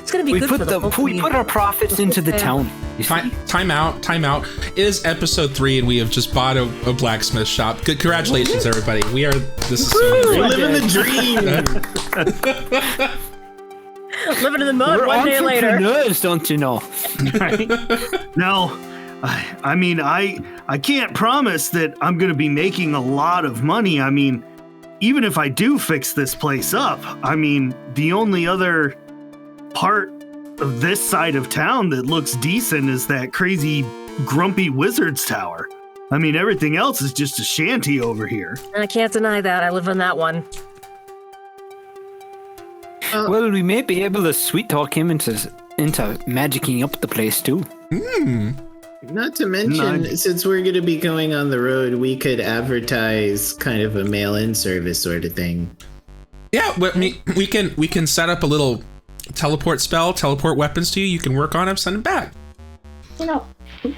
D: It's going to be good for the whole
E: We
D: community.
E: put our profits into the town. You see?
B: Time out. It is episode 3, and we have just bought a blacksmith shop. Good, congratulations, everybody. This is so
G: We're
B: great.
G: living the dream.
D: Living in the mud
E: We're
D: one day later.
E: entrepreneurs, don't you know?
A: Right? Now, I mean, I can't promise that I'm going to be making a lot of money. I mean, even if I do fix this place up, I mean, the only other part of this side of town that looks decent is that crazy grumpy wizard's tower. I mean, everything else is just a shanty over here.
D: I can't deny that. I live in that one.
E: Well, we may be able to sweet talk him into magicking up the place too.
G: Not to mention, since we're going to be going on the road, we could advertise kind of a mail-in service sort of thing.
B: Yeah, we can set up a little teleport spell, teleport weapons to you. You can work on them, send them back.
F: You know,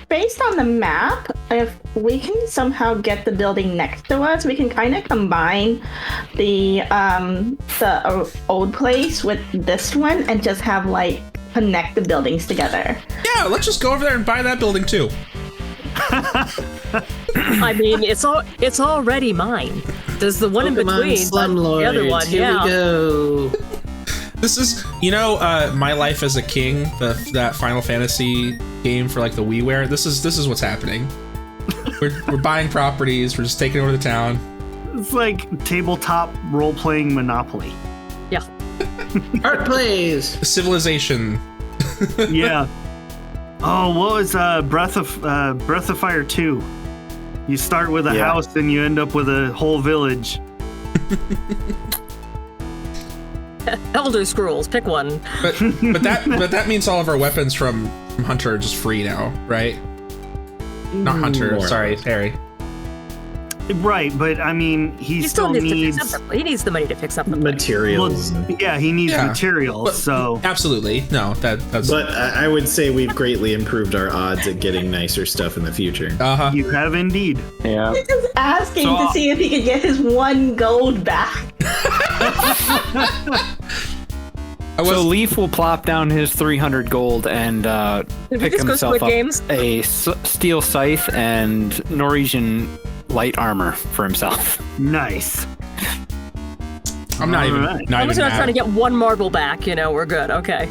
F: based on the map, if we can somehow get the building next to us, we can kind of combine the old place with this one and just have like connect the buildings together.
B: Yeah, let's just go over there and buy that building too.
D: I mean, it's already mine. There's the one in
G: Pokemon
D: between, but
G: Slumlords,
D: the other one,
G: here
D: yeah.
G: we go.
B: This is, My Life as a King, that Final Fantasy game for like the WiiWare. This is what's happening. We're buying properties. We're just taking over the town.
A: It's like tabletop role-playing Monopoly.
D: Yeah.
G: Art plays.
B: Civilization.
A: Yeah. Oh, what was Breath of Fire 2? You start with a house and you end up with a whole village.
D: Elder Scrolls, pick one.
B: But that means all of our weapons from Hunter are just free now, right? Not Hunter,
G: More or
B: sorry,
G: less.
B: Harry.
A: Right, but I mean, he
D: still needs
A: needs
D: to fix up. He needs the money to fix up the place.
G: Materials.
A: yeah, he needs
B: Yeah.
A: materials.
B: But-
A: So
B: Absolutely. No, that's
G: But I would say we've greatly improved our odds at getting nicer stuff in the future.
B: uh-huh.
A: you have indeed.
E: Yeah.
F: He's just asking to see if he could get his 1 gold back.
E: So Leaf will plop down his 300 gold and
D: Did we
E: pick
D: just go
E: himself
D: Squid
E: up
D: Games?
E: a steel scythe and Norwegian light armor for himself.
A: Nice.
B: I'm not even
A: Alright.
B: not
D: I'm
B: even
D: just not trying to
B: mad.
D: get 1 marble back, we're good, okay.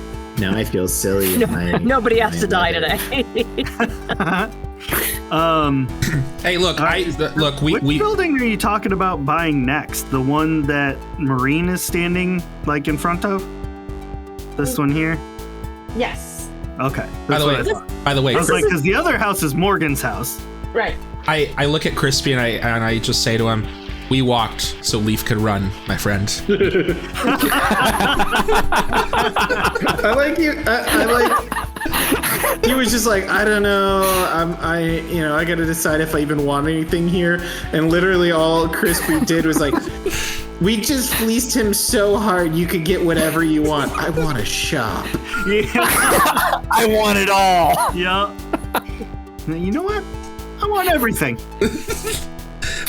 G: Now I feel silly.
D: Nobody has to die today.
B: Hey, look,
A: Which building are you talking about buying next? The one that Marine is standing like in front of? This one here?
F: Yes.
A: Okay.
B: By the way,
A: I was like, because the other house is Morgan's house.
F: Right.
B: I look at Crispy and I just say to him, "We walked so Leaf could run, my friend."
G: I like you. I like. He was just like, I don't know. I got to decide if I even want anything here. And literally, all Crispy did was like, we just fleeced him so hard. You could get whatever you want. I want a shop.
A: Yeah.
E: I want it all.
A: Yeah. You know what? I want everything.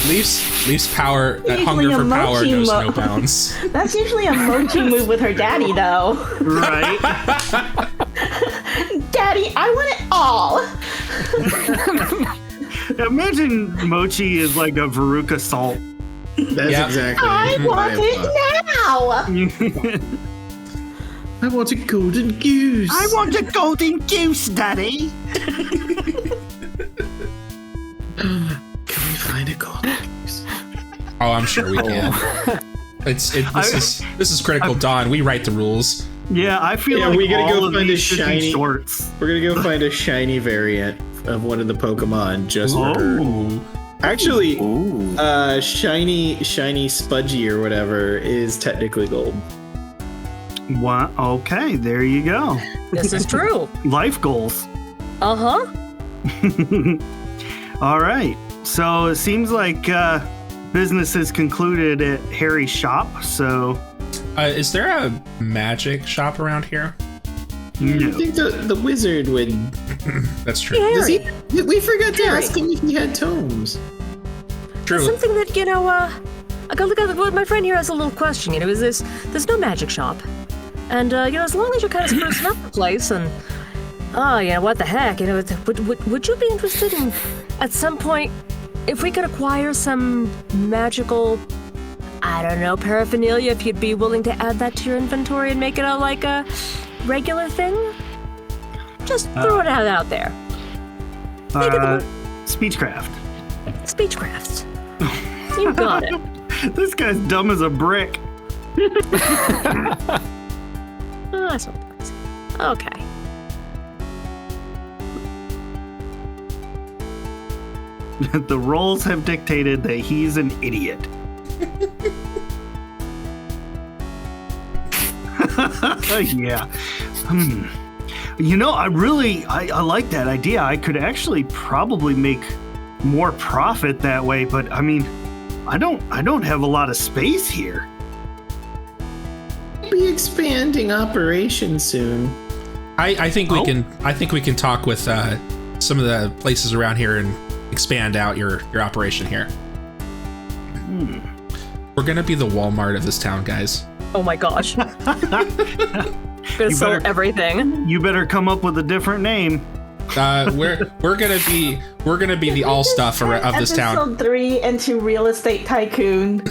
B: Leaf's power, that
F: Usually
B: hunger
F: a
B: for power
F: Mochi
B: knows no bounds.
F: That's usually a Mochi move with her daddy, though.
A: Right?
F: Daddy, I want it all.
A: Imagine Mochi is like a Veruca Salt.
G: That's
B: Yep.
G: exactly.
F: I want it now.
G: I want a golden goose.
A: I want a golden goose, Daddy.
G: Can we find a golden goose?
B: Oh, I'm sure we can. This is Critical Dawn. We write the rules.
A: Yeah, I feel
G: Yeah,
A: like
G: we gotta
A: all
G: go
A: of
G: find
A: these
G: a
A: should be
G: shiny-
A: shorts.
G: We're gonna go find a shiny variant of one of the Pokemon just for her.
A: Oh.
G: Actually,
E: Ooh.
G: shiny Spudgy or whatever is technically gold.
A: What? Okay, there you go.
D: This is true.
A: Life goals.
D: Uh-huh.
A: All right. So it seems like business is concluded at Harry's shop. So
B: Is there a magic shop around here?
G: I
A: no.
G: think the wizard would.
B: That's true.
G: Does
D: Harry,
G: he? We forgot to
D: Harry.
G: ask him if he had tomes.
B: True.
D: something that, I got look at my friend here has a little question. Is there's no magic shop. And, as long as you're kind of sprucing up the place and, what the heck, would you be interested in, at some point, if we could acquire some magical, I don't know, paraphernalia, if you'd be willing to add that to your inventory and make it a regular thing? Just throwing it out there.
A: Speechcraft.
D: Speechcraft. You got it.
A: This guy's dumb as a brick.
D: Oh, that's not bad. Okay.
A: The roles have dictated that he's an idiot. Yeah. I like that idea. I could actually probably make more profit that way, but I mean, I don't have a lot of space here.
G: Be expanding operations soon.
B: I think we can. I think we can talk with some of the places around here and expand out your operation here. We're gonna be the Walmart of this town, guys.
D: Oh my gosh. Gonna sell
A: better-
D: everything.
A: You better come up with a different name.
B: We're gonna be the all stuff of this town.
F: Episode 3 into Real Estate Tycoon.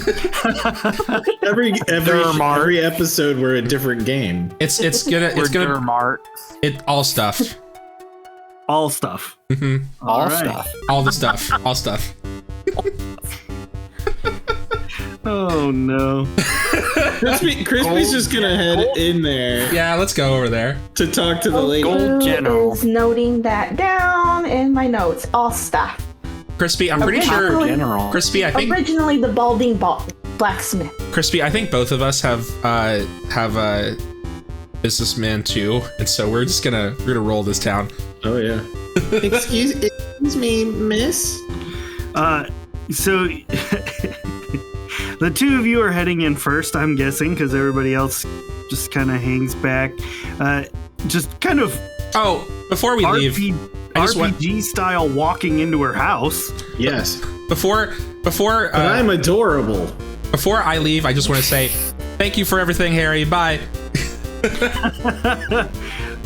G: Every episode we're a different game.
B: It's gonna
E: Dermart.
B: all stuff.
A: All stuff.
E: All
A: right.
E: stuff.
B: All the stuff. All stuff.
A: Oh no.
G: Crispy's just gonna head in there
B: Yeah, let's go over there.
G: to talk to the lady.
E: Gold General.
F: Is noting that down in my notes. All stuff.
B: Crispy, I'm pretty sure.
E: General.
B: Crispy, I think.
F: Originally the balding blacksmith.
B: Crispy, I think both of us have a businessman too, and so we're gonna roll this town.
G: Oh yeah. Excuse me, miss.
A: So the two of you are heading in first, I'm guessing, because everybody else just kind of hangs back. Just kind of
B: Oh, before we leave, I just want
A: RPG style walking into her house.
G: Yes.
B: before
G: But I'm adorable.
B: before I leave, I just want to say thank you for everything, Harry. Bye.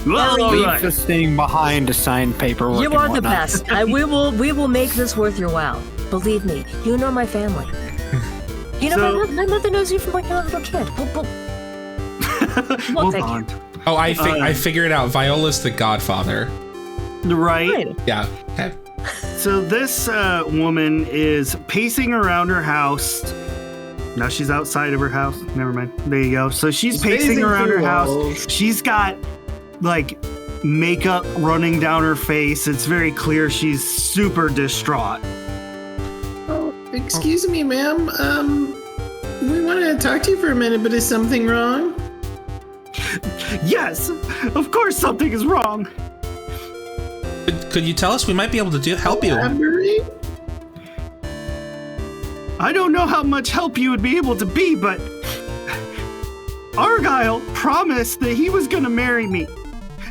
A: Well, all right.
E: Just staying behind to sign paperwork.
D: You
E: and
D: are the
E: whatnot.
D: best. We will make this worth your while. Believe me, you know my family. My mother knows you from when you were a little kid. We'll
A: We'll
D: take you.
A: bond.
B: Oh, I figured it out. Viola's the godfather.
A: Right.
B: Yeah. Okay.
A: So this woman is pacing around her house. Now she's outside of her house. Never mind. There you go. So she's pacing around her house. She's got like makeup running down her face. It's very clear she's super distraught.
C: Oh, excuse me, ma'am. We want to talk to you for a minute, but is something wrong?
A: Yes, of course something is wrong.
B: Could you tell us? We might be able to help you.
C: Armory?
A: I don't know how much help you would be able to be, but Argyle promised that he was going to marry me.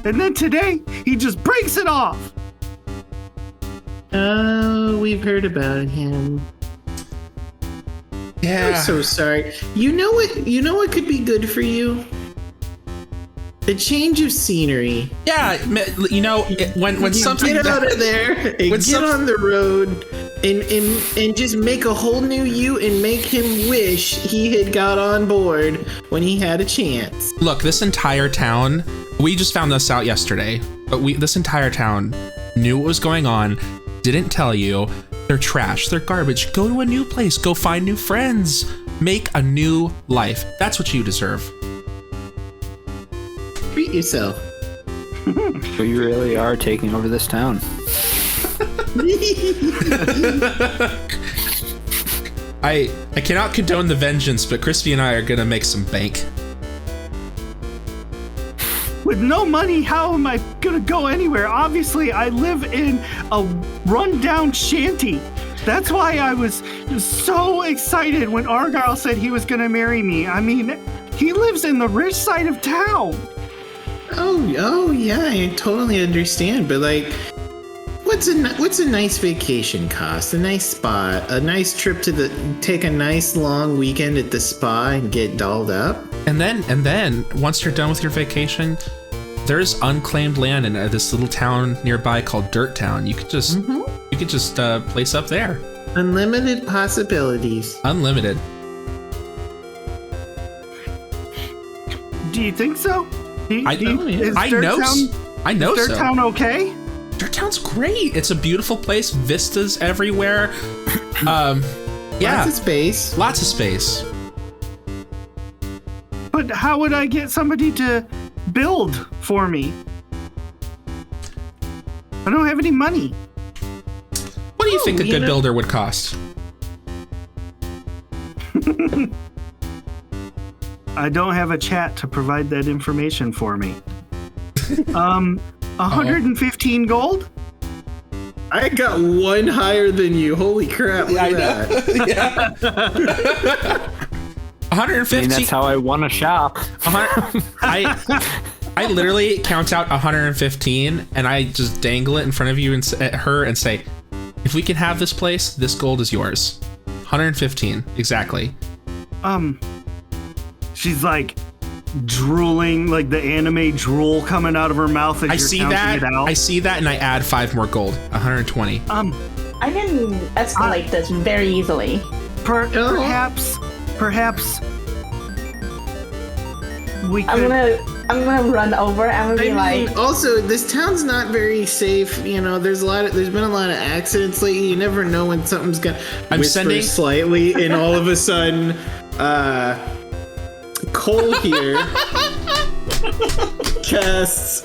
A: And then today, he just breaks it off.
C: Oh, we've heard about him.
B: Yeah.
C: I'm so sorry. You know what could be good for you? A change of scenery.
B: Yeah, you know, when something
C: Get out of there and get on the road and just make a whole new you and make him wish he had got on board when he had a chance.
B: Look, this entire town, we just found this out yesterday, but this entire town knew what was going on, didn't tell you. They're trash, they're garbage. Go to a new place, go find new friends, make a new life. That's what you deserve.
C: Treat yourself.
E: We really are taking over this town.
B: I cannot condone the vengeance, but Crispy and I are gonna make some bank.
A: With no money, how am I gonna go anywhere? Obviously, I live in a rundown shanty. That's why I was so excited when Argyle said he was gonna marry me. I mean, he lives in the rich side of town.
C: Oh yeah, I totally understand. But like, what's a nice vacation cost? A nice spa, a nice trip to take a nice long weekend at the spa and get dolled up.
B: And then once you're done with your vacation, there's unclaimed land in this little town nearby called Dirt Town. You could just place up there.
C: Unlimited possibilities.
B: Unlimited.
A: Do you think so?
B: I know
A: Dirt
B: so.
A: Town okay?
B: Dirt Town's great. It's a beautiful place. Vistas everywhere. Yeah.
C: Lots of space.
B: Lots of space.
A: But how would I get somebody to build for me? I don't have any money.
B: What do you think a good builder would cost?
A: I don't have a chat to provide that information for me. 115 gold?
C: I got one higher than you. Holy crap! Look at that.
B: 150.
E: I mean, that's how I want to shop.
B: I literally count out 115 and I just dangle it in front of you and at her and say, if we can have this place, this gold is yours. 115 exactly.
A: She's like drooling, like the anime drool coming out of her mouth as
B: I
A: you're
B: see
A: counting
B: that.
A: it out.
B: I see that, and I add 5 more gold. 120.
F: I can escalate this very easily.
A: Perhaps we could.
F: I'm gonna run over and I'm gonna be like.
C: Also, this town's not very safe. You know, there's been a lot of accidents lately. You never know when something's gonna whisper slightly, and all of a sudden, Cole here casts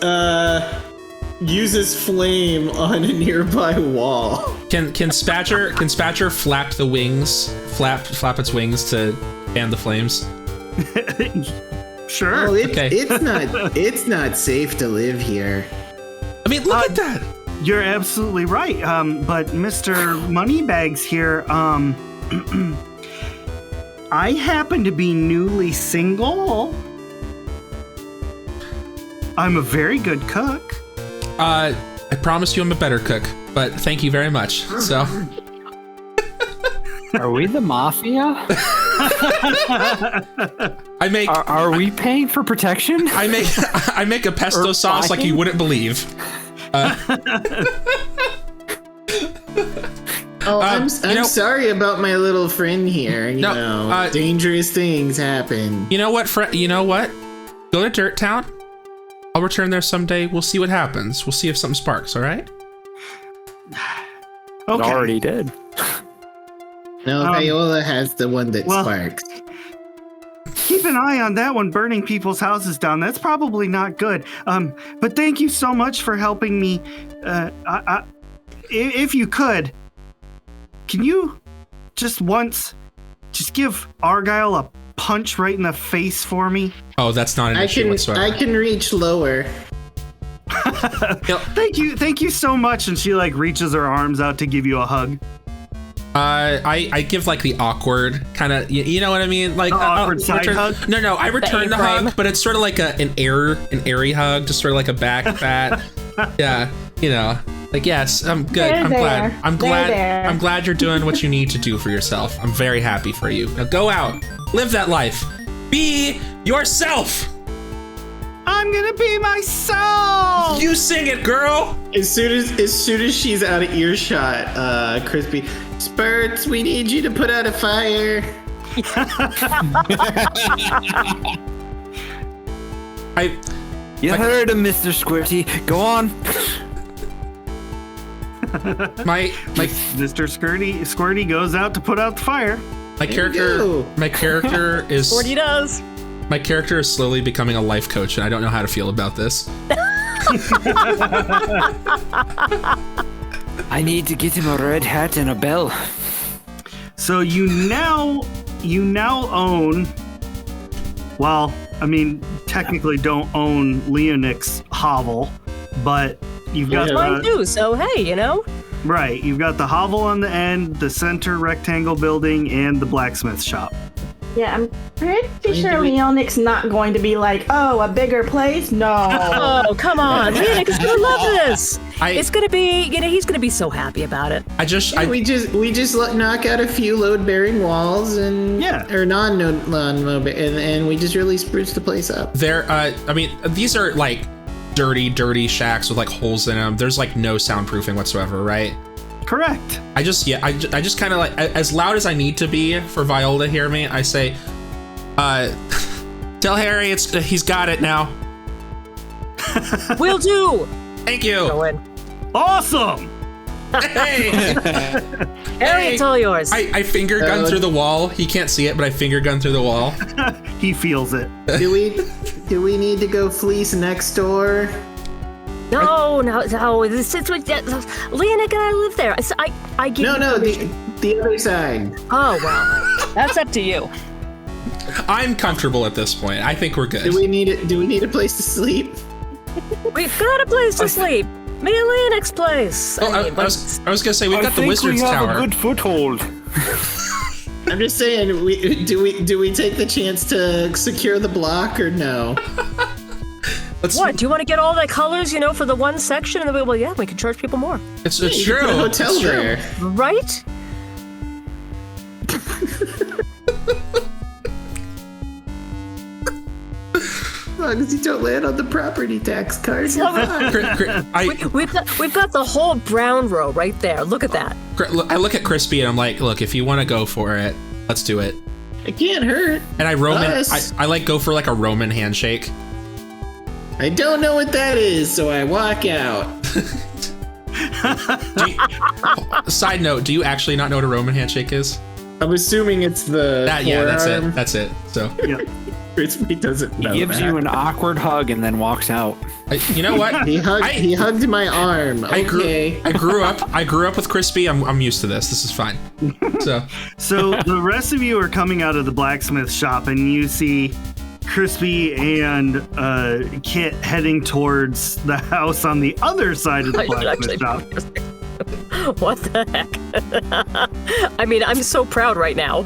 C: uses flame on a nearby wall.
B: Can Spatcher flap the wings? Flap its wings to fan the flames?
A: Sure.
C: Oh,
B: Okay.
C: it's not safe to live here.
B: I mean, look at that.
A: You're absolutely right. But Mr. Moneybags here, I happen to be newly single. I'm a very good cook.
B: I promise you I'm a better cook, but thank you very much. So,
E: Are we the mafia?
B: I make.
E: Are we paying for protection?
B: I make a pesto sauce like you wouldn't believe.
C: I'm sorry about my little friend here. You know, dangerous things happen.
B: You know what, You know what? Go to Dirt Town. I'll return there someday. We'll see what happens. We'll see if something sparks. All right.
E: It already did.
G: No, Viola has the one that sparks.
A: Keep an eye on that one, burning people's houses down. That's probably not good. But thank you so much for helping me. If you could, can you just give Argyle a punch right in the face for me?
B: Oh, that's not an issue whatsoever.
G: I can reach lower.
A: Thank you so much. And she like reaches her arms out to give you a hug.
B: I give like the awkward kind of, you know what I mean? Like
A: awkward side hug?
B: No, I return the hug, but it's sort of like an airy hug, just sort of like a back pat. Yeah, you know, like, yes, I'm good. I'm glad you're doing what you need to do for yourself. I'm very happy for you. Now go out, live that life, be yourself.
A: I'm gonna be myself.
B: You sing it, girl.
G: As soon as she's out of earshot, Crispy, Spurts, we need you to put out a fire.
E: You heard him, Mr. Squirty. Go on.
B: my
A: Mr. Squirty goes out to put out the fire.
B: My character is
D: Squirty does.
B: My character is slowly becoming a life coach, and I don't know how to feel about this.
E: I need to get him a red hat and a bell.
A: So you now own. Well, I mean, technically don't own Leonic's hovel, but you've got
D: mine too. So hey, you know.
A: Right, you've got the hovel on the end, the center rectangle building, and the blacksmith shop.
F: Yeah, I'm pretty sure Leonic's not going to be like, oh, a bigger place? No.
D: Oh, come on. Leonic is going to love this. It's going to be, he's going to be so happy about it.
G: We just knock out a few load-bearing walls and or and we just really spruce the place up.
B: I mean, these are like dirty shacks with like holes in them. There's like no soundproofing whatsoever, right?
A: Correct.
B: I just kind of like, as loud as I need to be for Viola to hear me, I say, tell Harry he's got it now.
D: Will do.
B: Thank you.
A: Awesome.
B: Hey.
D: Harry, it's all yours.
B: I finger gun through the wall. He can't see it, but I finger gun through the wall.
A: He feels it.
G: Do we need to go fleece next door?
D: No. This is what Leonic and I live there. I give
G: the other side.
D: Oh well, that's up to you.
B: I'm comfortable at this point. I think we're good.
G: Do we need a place to sleep?
D: We've got a place to sleep. Me and Leonic's place.
B: I was gonna say we've got the wizard's tower.
E: I think we have a good foothold.
G: I'm just saying, do we take the chance to secure the block or no?
D: What? Do you want to get all the colors, for the one section? And then we can charge people more.
B: It's true.
G: Put a hotel there,
D: right?
G: As long as you don't land on the property tax card.
D: We've got the whole brown row right there. Look at that.
B: I look at Crispy and I'm like, look, if you want to go for it, let's do it.
G: It can't hurt.
B: And I like go for like a Roman handshake.
G: I don't know what that is, so I walk out.
B: Side note, do you actually not know what a Roman handshake is?
G: I'm assuming it's the
B: that's it. So
A: yeah.
G: Crispy doesn't know.
E: He gives you an awkward hug and then walks out.
B: You know what?
G: He hugged my arm. Okay.
B: I grew up with Crispy. I'm used to this. This is fine.
A: So the rest of you are coming out of the blacksmith shop, and you see Crispy and Kit heading towards the house on the other side of the blacksmith shop.
D: What the heck? I mean, I'm so proud right now.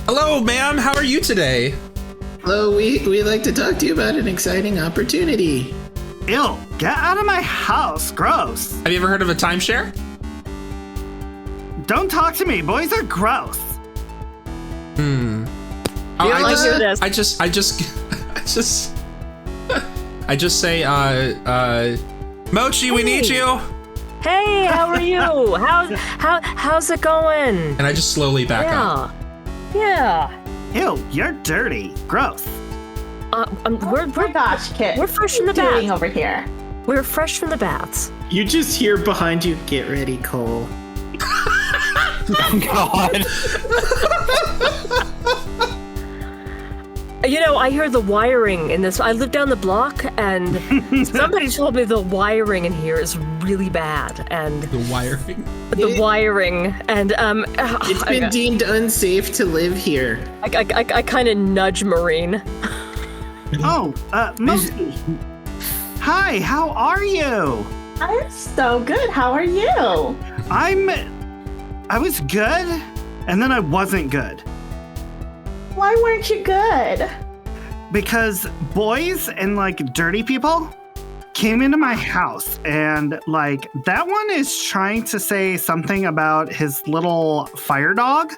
B: Hello, ma'am. How are you today?
G: Hello, we'd like to talk to you about an exciting opportunity.
A: Ew, get out of my house. Gross.
B: Have you ever heard of a timeshare?
A: Don't talk to me. Boys are gross.
B: I just say, Mochi, we need you.
D: Hey, how are you? How's it going?
B: And I just slowly back up.
D: Yeah.
A: Ew, you're dirty. Gross.
D: We're
F: Oh my gosh, Kit.
D: we're fresh from the
F: What are you doing
D: bath.
F: over here?
D: We're fresh from the baths.
G: You just hear behind you, get ready, Cole.
E: Oh, God.
D: You know, I hear the wiring in this. I live down the block, and somebody told me the wiring in here is really bad. And
B: The wiring.
D: the wiring, and
G: It's been deemed unsafe to live here.
D: I kind of nudge Marine.
A: Oh, Mochi. Hi, how are you?
F: I'm so good. How are you?
A: I was good, and then I wasn't good.
F: Why weren't you good?
A: Because boys and like dirty people came into my house, and like that one is trying to say something about his little fire dog.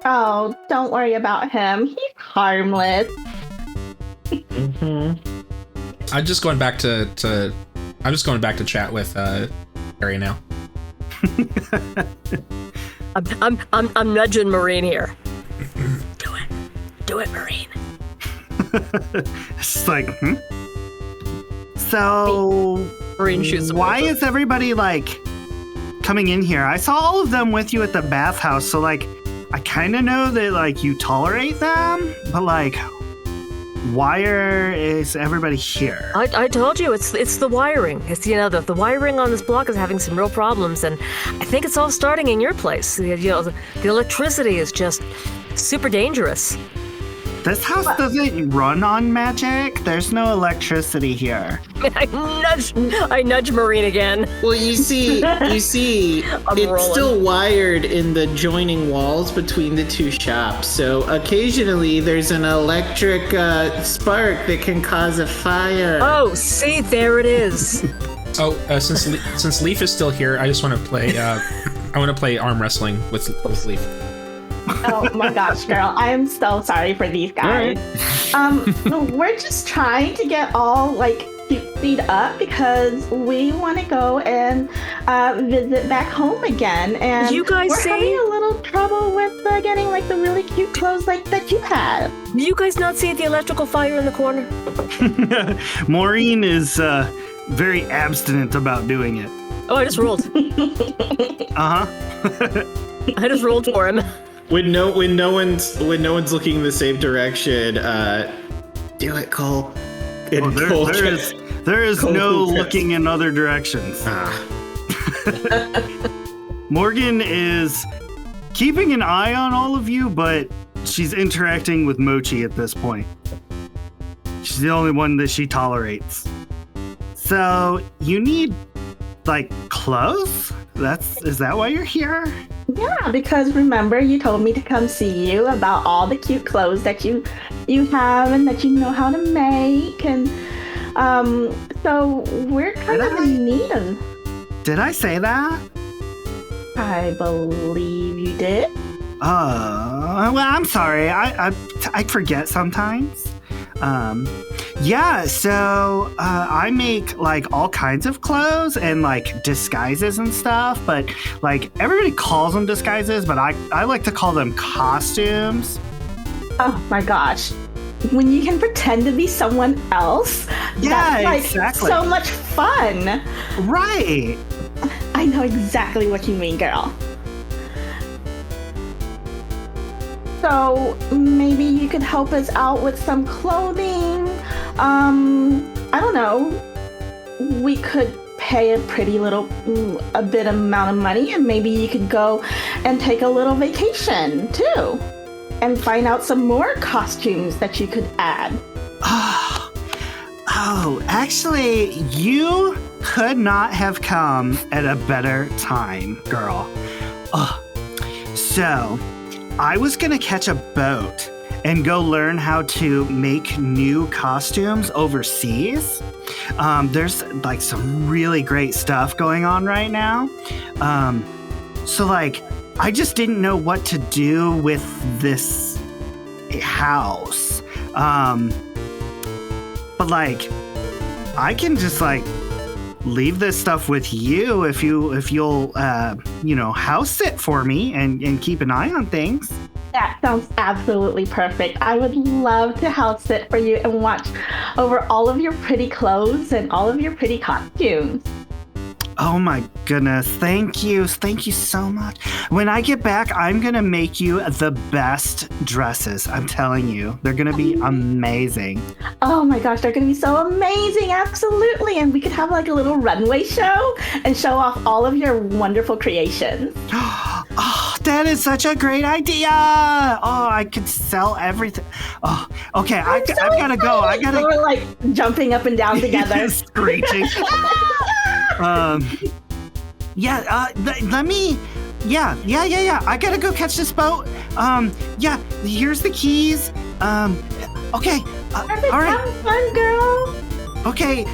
F: Oh, don't worry about him. He's harmless.
B: I'm just going back to chat with Harry now.
D: I'm nudging Marine here. Do it, Marine.
A: It's like, So,
D: Marine shoots him
A: why
D: over.
A: is everybody like coming in here? I saw all of them with you at the bathhouse, so like, I kind of know that like you tolerate them, but like, why is everybody here?
D: I told you it's the wiring. It's the wiring on this block is having some real problems, and I think it's all starting in your place. The electricity is just super dangerous.
A: This house doesn't run on magic. There's no electricity here.
D: I nudge Marine again.
G: Well, you see, it's
D: rolling.
G: still wired in the joining walls between the two shops. So occasionally there's an electric spark that can cause a fire.
D: Oh, see, there it is.
B: Oh, since Leaf is still here, I just want to play. I want to play arm wrestling with Leaf.
F: Oh my gosh, girl. I am so sorry for these guys. We're just trying to get all like speed up because we want to go and visit back home again. And
D: You guys
F: we're
D: see?
F: having a little trouble with getting like the really cute clothes like that you have.
D: Do you guys not see the electrical fire in the corner?
A: Maureen is very abstinent about doing it.
D: Oh, I just rolled. I just rolled for him.
G: When no one's looking in the same direction, do it, Cole. And Cole
A: There is
G: Cole
A: no
G: gets-
A: looking in other directions. Morgan is keeping an eye on all of you, but she's interacting with Mochi at this point. She's the only one that she tolerates. So you need like clothes? Is that why you're here?
F: Yeah, because remember you told me to come see you about all the cute clothes that you have and that you know how to make, and so we're kind of in need of.
A: Did I say that?
F: I believe you did.
A: Well, I'm sorry. I forget sometimes. Yeah, so I make like all kinds of clothes and like disguises and stuff, but like everybody calls them disguises, but I like to call them costumes.
F: Oh my gosh. When you can pretend to be someone else,
A: Yeah,
F: that's like
A: exactly.
F: so much fun.
A: Right.
F: I know exactly what you mean, girl. So maybe you could help us out with some clothing. I don't know. We could pay a bit amount of money, and maybe you could go and take a little vacation too, and find out some more costumes that you could add.
A: Oh, actually, you could not have come at a better time, girl. So, I was gonna catch a boat and go learn how to make new costumes overseas. There's like some really great stuff going on right now. So like, I just didn't know what to do with this house. But like, I can just like leave this stuff with you if you'll house sit for me and keep an eye on things.
F: That sounds absolutely perfect. I would love to house sit for you and watch over all of your pretty clothes and all of your pretty costumes.
A: Oh my goodness. Thank you. Thank you so much. When I get back, I'm going to make you the best dresses. I'm telling you. They're going to be amazing.
F: Oh my gosh, they're going to be so amazing. Absolutely. And we could have like a little runway show and show off all of your wonderful creations.
A: Oh, that is such a great idea. Oh, I could sell everything. Oh, okay. I've got to go. I got to.
F: We're like jumping up and down together.
A: Screeching. Let me. Yeah. I gotta go catch this boat. Here's the keys. Okay. All right.
F: Have fun, girl.
A: Okay.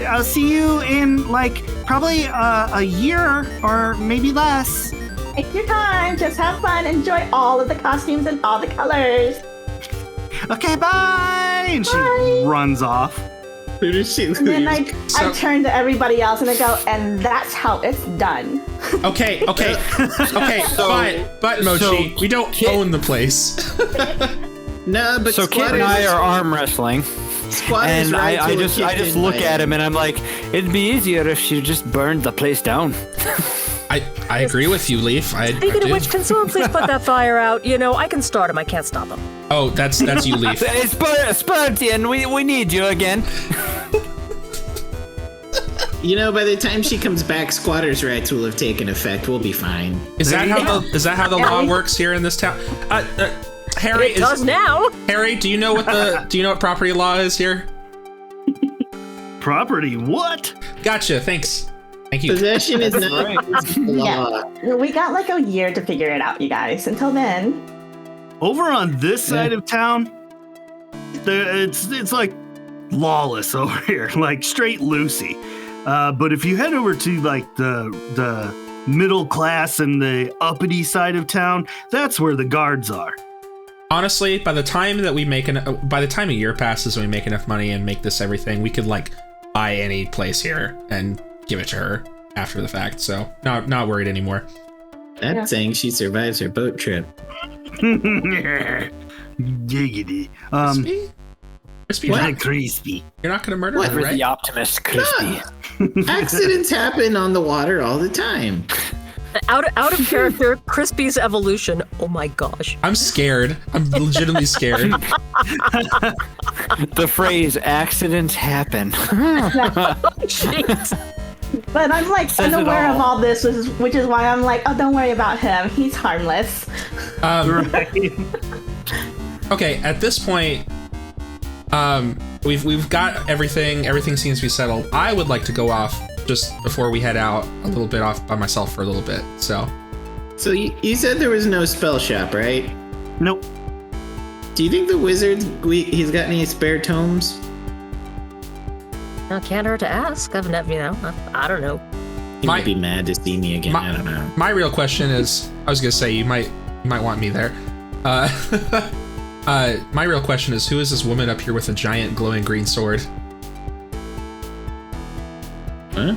A: I'll see you in like probably a year or maybe less.
F: Take your time. Just have fun. Enjoy all of the costumes and all the colors.
A: Okay. Bye. And she runs off.
G: Who does she leave?
F: And then I turn to everybody else and I go, and that's how it's done.
B: Okay, but Mochi, we don't own the place.
G: No, but
E: So Kit and I are arm wrestling,
G: Squatters'
E: and
G: rights
E: I
G: were
E: just
G: kicked in
E: look
G: by
E: at him and I'm like, it'd be easier if she just burned the place down.
B: I agree with you, Leaf.
D: Speaking of which, can someone please put that fire out? You know, I can start him. I can't stop him.
B: Oh, that's you, Leaf.
E: It's Spartan. We need you again.
G: You know, by the time she comes back, squatters' rights will have taken effect. We'll be fine.
B: Is that how the law works here in this town? Harry,
D: It does now.
B: Harry, do you know what property law is here?
A: Property? What?
B: Gotcha. Thanks. Thank you.
G: Possession is not law.
F: We got like a year to figure it out, you guys. Until then.
A: Over on this side of town, it's like lawless over here, like straight Lucy. But if you head over to like the middle class and the uppity side of town, that's where the guards are.
B: Honestly, by the time a year passes and we make enough money and make this everything, we could like buy any place here and give it to her after the fact. So not worried anymore.
G: That's saying she survives her boat trip.
A: Giggity.
B: Crispy,
A: What? Crispy.
B: you're not gonna murder
G: What?
B: her,
E: With
B: right?
E: the optimist, Crispy.
G: Accidents happen on the water all the time.
D: Out of character, Crispy's evolution. Oh my gosh.
B: I'm scared. I'm legitimately scared.
E: The phrase "accidents happen."
D: Jeez.
F: But I'm like
E: Says it
F: unaware of
E: all.
F: all this, which is why I'm like, oh, don't worry about him. He's harmless.
A: Right.
B: Okay, at this point, we've got everything. Everything seems to be settled. I would like to go off just before we head out a little bit off by myself for a little bit. So
G: So you said there was no spell shop, right?
A: Nope.
G: Do you think the wizard, he's got any spare tomes?
D: Now, can't hurt to ask. I don't know.
G: He might be mad to see me again. I don't know.
B: my real question is, I was gonna say you might want me there. My real question is, who is this woman up here with a giant glowing green sword?
G: Huh?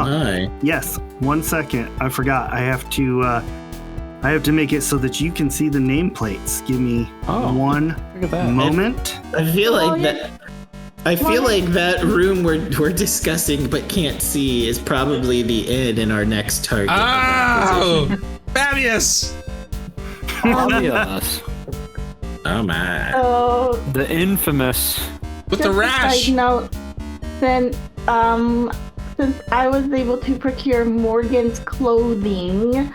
G: My.
A: Yes. 1 second. I forgot. I have to make it so that you can see the nameplates. Give me one
E: Look at that.
A: moment.
G: I feel like
F: Oh, yeah.
G: that. I feel like that room we're discussing but can't see is probably the inn in our next target.
B: Oh, Fabius!
E: Yes.
G: Oh my.
F: So
E: The infamous.
B: With the
F: just a
B: rash.
F: side note, then since I was able to procure Morgan's clothing,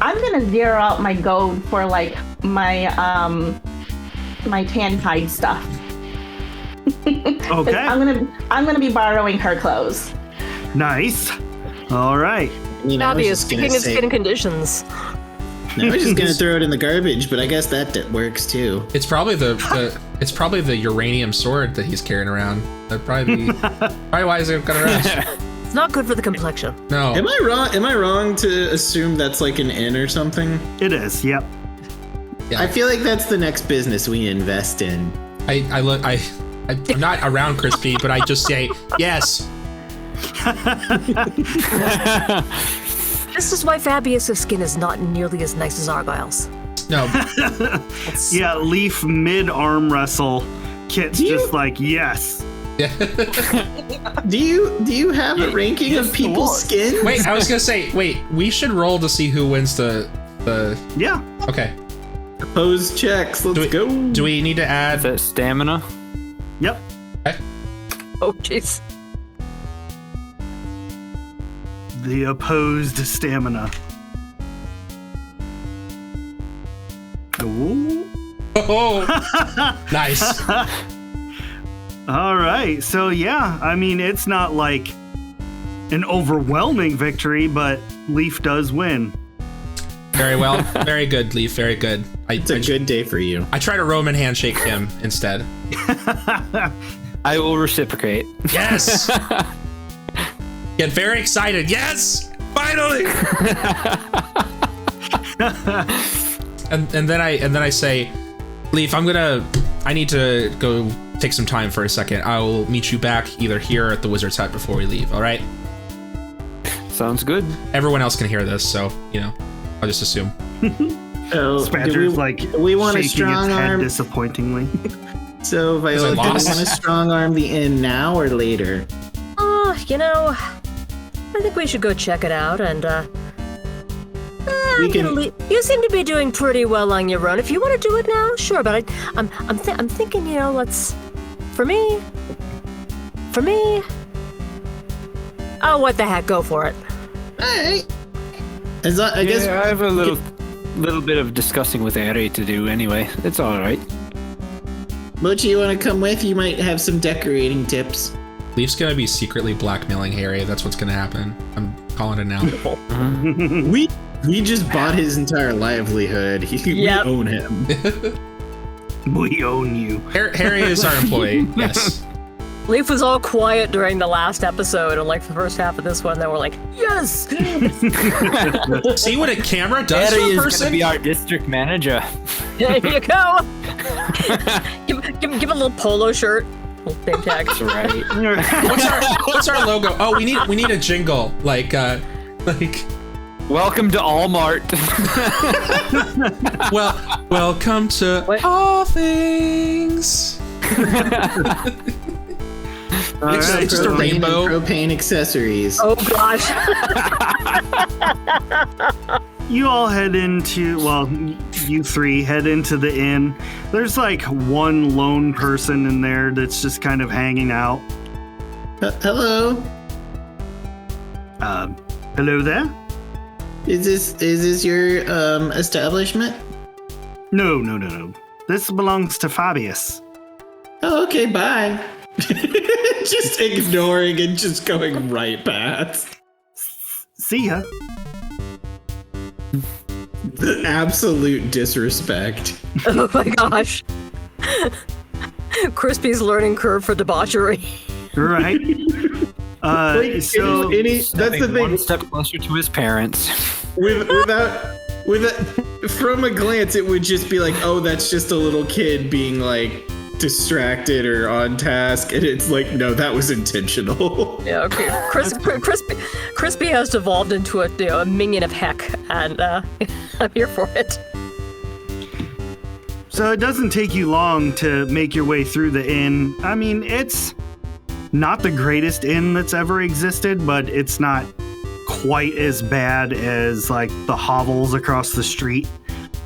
F: I'm gonna zero out my gold for like my my tan hide stuff.
A: Okay.
F: I'm gonna be borrowing her clothes.
A: Nice. All right.
G: I mean, I was
D: Fabius,
G: just gonna
D: speaking of
G: say-
D: skin conditions.
G: I was just gonna throw it in the garbage, but I guess that works too.
B: It's probably the uranium sword that he's carrying around. That'd probably be probably why he's gonna rash.
D: It's not good for the complexion.
B: No.
G: Am I wrong? Am I wrong to assume that's like an inn or something?
A: It is. Yep.
B: Yeah.
G: I feel like that's the next business we invest in.
B: I'm not around Crispy, but I just say yes.
D: This is why Fabius' skin is not nearly as nice as Argyle's.
B: Yes. No.
A: Yeah, Leaf mid arm wrestle. Kit's just like, yes.
B: Yeah.
G: Do you have a ranking of people's skins?
B: Wait, I was gonna say, we should roll to see who wins the.
A: Yeah.
B: Okay.
G: Opposed checks. Let's go.
B: Do we need to add?
E: Is that stamina?
A: Yep.
B: Okay.
D: Oh, jeez.
A: The opposed stamina. Ooh.
B: Oh, nice.
A: All right. So, yeah, I mean, it's not like an overwhelming victory, but Leaf does win.
B: Very well. Very good, Leaf. Very good.
G: It's a good day for you.
B: I try to Roman handshake him instead.
E: I will reciprocate.
B: Yes. Get very excited. Yes, finally. and then I say, Leaf, I need to go take some time for a second. I will meet you back either here or at the wizard's hut before we leave. All right.
E: Sounds good.
B: Everyone else can hear this, so I'll just assume.
G: Oh,
A: Spanter's
G: we want a
A: shaking
G: strong
A: its head
G: arm.
A: disappointing.
G: So, Viola, do you want to strong arm the inn now or later?
D: I think we should go check it out and,
G: We can-
D: You seem to be doing pretty well on your own. If you want to do it now, sure. But I'm thinking, let's. For me. Oh, what the heck? Go for it.
G: All right. I guess
E: I have a little bit of discussing with Ari to do anyway. It's all right.
G: Mochi, you want to come with? You might have some decorating tips.
B: Leaf's gonna be secretly blackmailing Harry. That's what's gonna happen. I'm calling it now.
G: We just bought his entire livelihood. We own him.
A: We own you.
B: Harry is our employee. Yes.
D: Leaf was all quiet during the last episode, and like the first half of this one, they were like, "Yes."
B: See what a camera does
E: Ari
B: to a
E: is
B: person?
E: gonna be our district manager.
D: There you go. give a little polo shirt, little name tag.
E: That's right.
B: What's our logo? Oh, we need a jingle like.
E: Welcome to Allmart.
B: Welcome to
D: What?
B: All Things. It's just a
G: Propane
B: rainbow.
G: and propane accessories.
D: Oh gosh.
A: You all head into, you three head into the inn. There's like one lone person in there that's just kind of hanging out.
G: Hello.
A: Hello there?
G: Is this your establishment?
A: No. This belongs to Fabius.
G: Oh, okay. Bye. Just ignoring and just going right past.
A: See ya.
G: The absolute disrespect.
D: Oh my gosh. Crispy's learning curve for debauchery.
A: Right?
G: That's the thing.
E: One step closer to his parents.
G: From a glance, it would just be like, oh, that's just a little kid being like distracted or on task, and it's like, no, that was intentional.
D: Yeah, okay. Crispy has devolved into a minion of heck, and I'm here for it.
A: So it doesn't take you long to make your way through the inn. I mean, it's not the greatest inn that's ever existed, but it's not quite as bad as like the hovels across the street.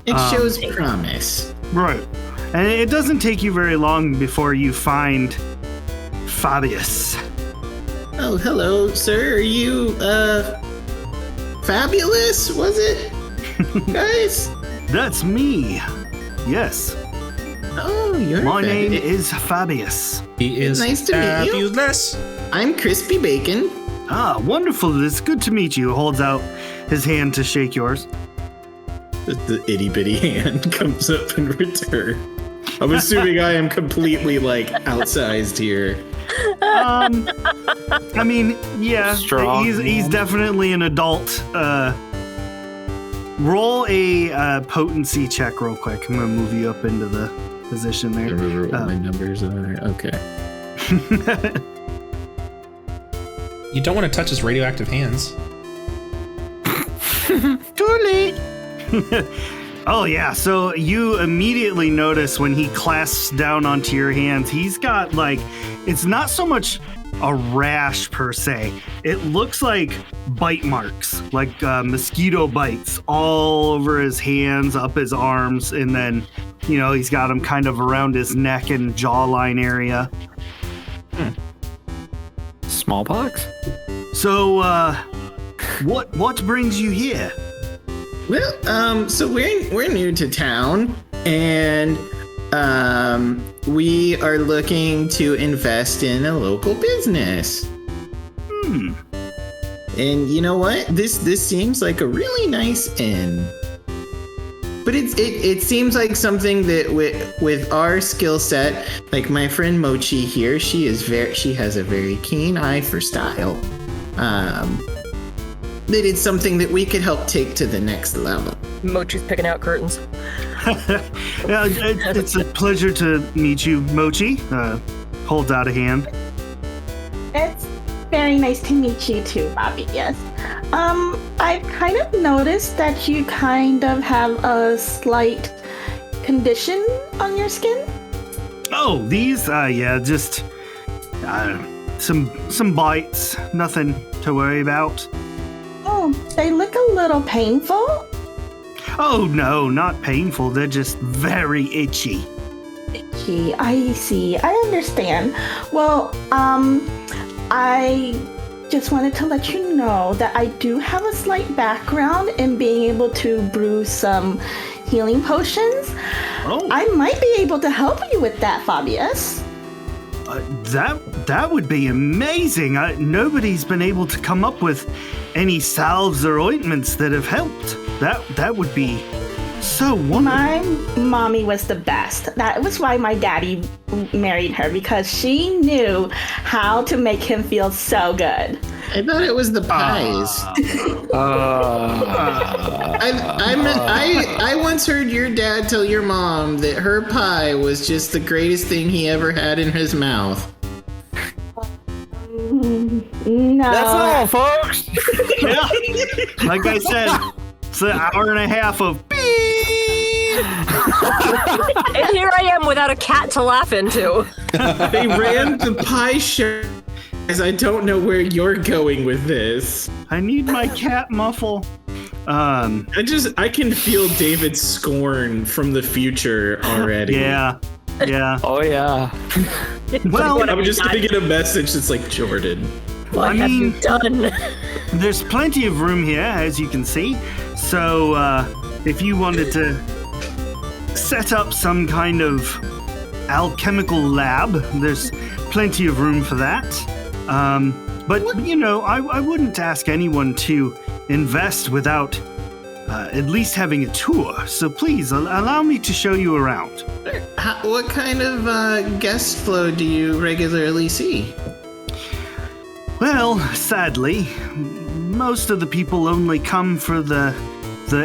G: It shows promise.
A: Right. And it doesn't take you very long before you find Fabius.
G: Oh, hello, sir. Are you fabulous? Was it, guys?
A: That's me. Yes.
G: Oh, you're
A: My name
G: fabulous.
A: is Fabius.
B: He is
G: Nice to meet you.
B: fabulous.
G: I'm Crispy Bacon.
A: Ah, wonderful. It's good to meet you. Holds out his hand to shake yours.
G: The itty bitty hand comes up in return. I'm assuming I am completely like outsized here.
A: I mean, yeah,
E: Strong
A: he's
E: man.
A: definitely an adult. Roll a potency check real quick. I'm gonna move you up into the position
G: I
A: there.
G: remember what my numbers are. Okay.
B: You don't want to touch his radioactive hands.
A: Too late. Oh, yeah. So you immediately notice when he clasps down onto your hands, he's got like, it's not so much a rash per se. It looks like bite marks, like mosquito bites all over his hands, up his arms, and then, he's got them kind of around his neck and jawline area.
E: Smallpox?
A: So, what brings you here?
G: Well, so we're new to town, and we are looking to invest in a local business. And you know what? This seems like a really nice inn. But it seems like something that with our skill set, like my friend Mochi here, she has a very keen eye for style. That it's something that we could help take to the next level.
D: Mochi's picking out curtains.
A: It's a pleasure to meet you, Mochi. Holds out a hand.
F: It's very nice to meet you too, Bobby. Yes. I've kind of noticed that you kind of have a slight condition on your skin.
A: Oh, these? Just some bites. Nothing to worry about.
F: Oh, they look a little painful.
A: Oh, no, not painful. They're just very itchy.
F: Itchy, I see. I understand. Well, I just wanted to let you know that I do have a slight background in being able to brew some healing potions.
A: Oh.
F: I might be able to help you with that, Fabius.
A: That would be amazing. Nobody's been able to come up with any salves or ointments that have helped. That would be so wonderful.
F: My mommy was the best. That was why my daddy married her, because she knew how to make him feel so good.
G: I thought it was the pies. I once heard your dad tell your mom that her pie was just the greatest thing he ever had in his mouth.
F: No.
E: That's all, folks.
A: Yeah. Like I said, it's an hour and a half of beep.
D: And here I am without a cat to laugh into.
G: They ran the pie show. I don't know where you're going with this.
A: I need my cat muffle.
G: I can feel David's scorn from the future already.
A: Yeah.
E: Oh, yeah.
A: Well,
G: I'm just gonna get a message that's like, Jordan.
D: What have you done?
A: There's plenty of room here, as you can see. So, if you wanted to set up some kind of alchemical lab, there's plenty of room for that. But, I wouldn't ask anyone to invest without at least having a tour. So please, allow me to show you around.
G: What kind of guest flow do you regularly see?
A: Well, sadly, most of the people only come for the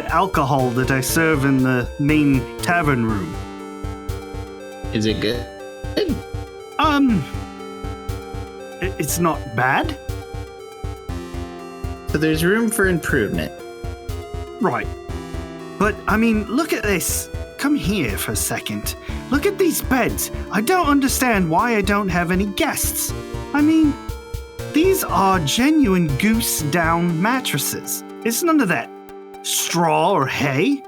A: alcohol that I serve in the main tavern room.
G: Is it good?
A: It's not bad.
G: So there's room for improvement.
A: Right. But, look at this. Come here for a second. Look at these beds. I don't understand why I don't have any guests. These are genuine goose down mattresses. It's none of that straw or hay.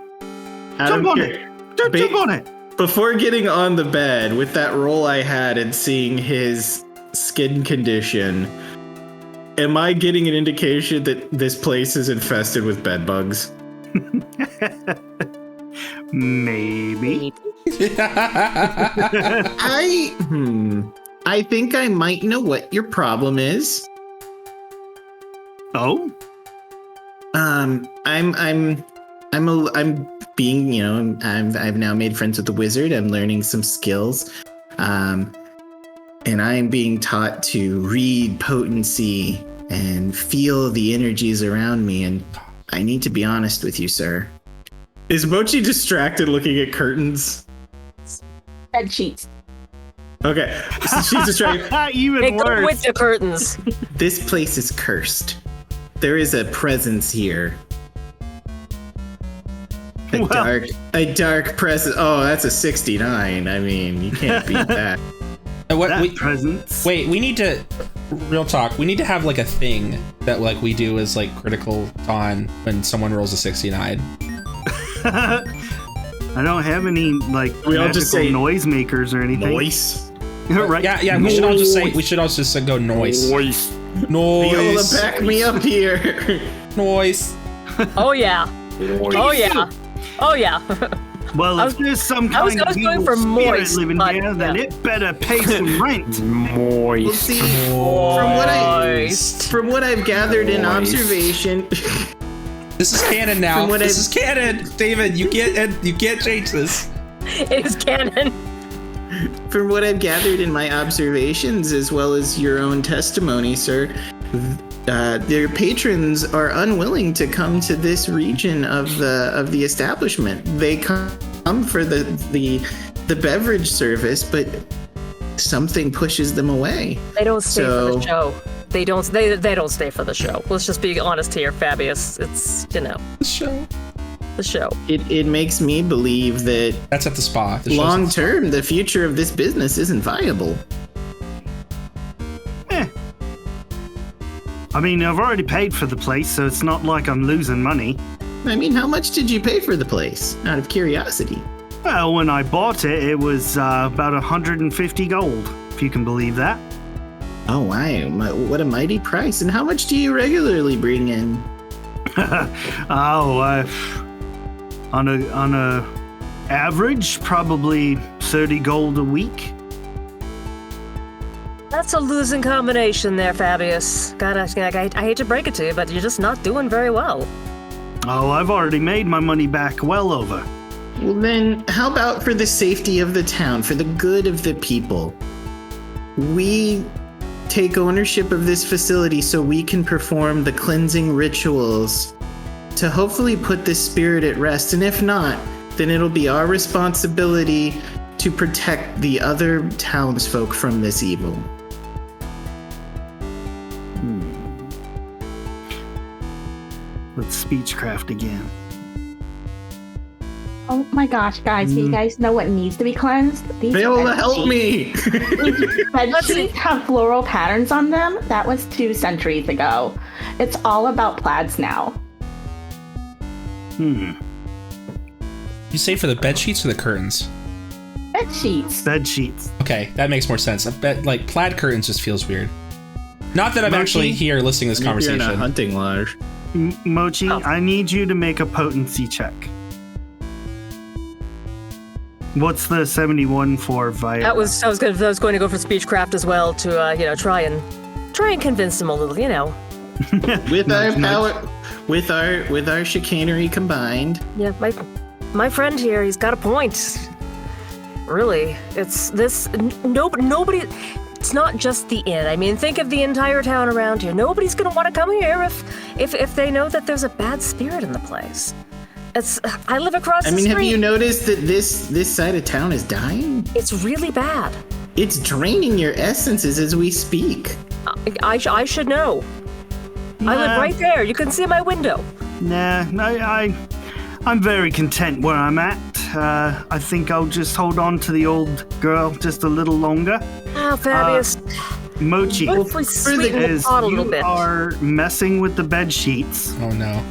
A: Jump on it. Jump on it.
G: Before getting on the bed, with that roll I had and seeing his skin condition, am I getting an indication that this place is infested with bed bugs?
A: Maybe.
G: I think I might know what your problem is.
A: Oh?
G: I'm being, I've now made friends with the wizard. I'm learning some skills. And I'm being taught to read potency and feel the energies around me. And I need to be honest with you, sir. Is Mochi distracted looking at curtains?
F: Bed sheets.
G: Okay, so she's distracted.
A: Even
D: Make them
A: worse.
D: with the curtains.
G: This place is cursed. There is a presence here A dark present. Oh, that's a 69. I mean, you can't beat that.
A: Presents.
B: Wait, we need to real talk. We need to have like a thing that like we do as like critical dawn when someone rolls a 69.
A: I don't have any like
G: We all just say
A: noisemakers or anything.
G: Noise.
A: Right?
B: Yeah. We should all just say. We should all just go noise.
E: Noise.
G: Viola, back me up here.
B: Noise.
D: Oh yeah. Oh yeah. Oh yeah.
A: Well, if there's some kind of
D: going for
A: evil
D: moist,
A: spirit living
D: but,
A: here, then
D: yeah.
A: it better pay some rent.
G: Well,
E: Moist.
G: see, from what I've gathered in observation,
B: This is canon now.
G: From what
B: This
G: I've-
B: is canon, David. You can't change this.
D: It is canon.
G: from what I've gathered in my observations, as well as your own testimony, sir, their patrons are unwilling to come to this region of the establishment. They come for the beverage service, but something pushes them away.
D: They don't stay for
G: So-
D: the show. They don't stay for the show. Let's just be honest here, Fabius. It's the show.
G: It makes me believe that
B: That's at the spa. The show's
G: long
B: at the spa.
G: term, the future of this business isn't viable.
A: I mean, I've already paid for the place, so it's not like I'm losing money.
G: I mean, how much did you pay for the place? Out of curiosity.
A: Well, when I bought it, it was about 150 gold, if you can believe that.
G: Oh, wow. What a mighty price. And how much do you regularly bring in?
A: On a average, probably 30 gold a week.
D: That's a losing combination there, Fabius. I hate to break it to you, but you're just not doing very well.
A: Oh, I've already made my money back well over.
G: Well, then, how about for the safety of the town, for the good of the people? We take ownership of this facility so we can perform the cleansing rituals to hopefully put this spirit at rest. And if not, then it'll be our responsibility to protect the other townsfolk from this evil.
A: Let's speechcraft again.
F: Oh my gosh, guys, do you guys know what needs to be cleansed? These
G: Viola,
F: bed
G: help
F: sheets-
G: me!
F: These bed sheets have floral patterns on them. That was 2 centuries ago. It's all about plaids now.
B: You say for the bed sheets or the curtains?
F: Bed sheets.
A: Bed sheets.
B: Okay, that makes more sense. I bet like plaid curtains just feels weird. Not that I'm
A: Mochi?
B: actually here listening to this
G: Maybe you're in a
B: conversation.
G: hunting lodge.
A: Mochi,
D: Oh.
A: I need you to make a potency check. What's the 71 for Viola?
D: I was going to go for speechcraft as well to try and convince them a little,
G: With our
A: Nudge, nudge.
G: power, with our chicanery combined.
D: Yeah, my friend here, he's got a point. Really, it's this. Nobody. It's not just the inn. I mean, think of the entire town around here. Nobody's gonna want to come here if they know that there's a bad spirit in the place. I live across the
G: I mean,
D: street.
G: have you noticed that this side of town is dying?
D: It's really bad.
G: It's draining your essences as we speak.
D: I should know. I live
A: Nah.
D: right there. You can see my window.
A: Nah, I'm very content where I'm at. I think I'll just hold on to the old girl just a little longer.
D: Oh, Fabius.
A: Mochi,
D: What if we sweeten the
A: as
D: pot a little
A: you
D: bit?
A: are messing with the bed sheets,
B: Oh no.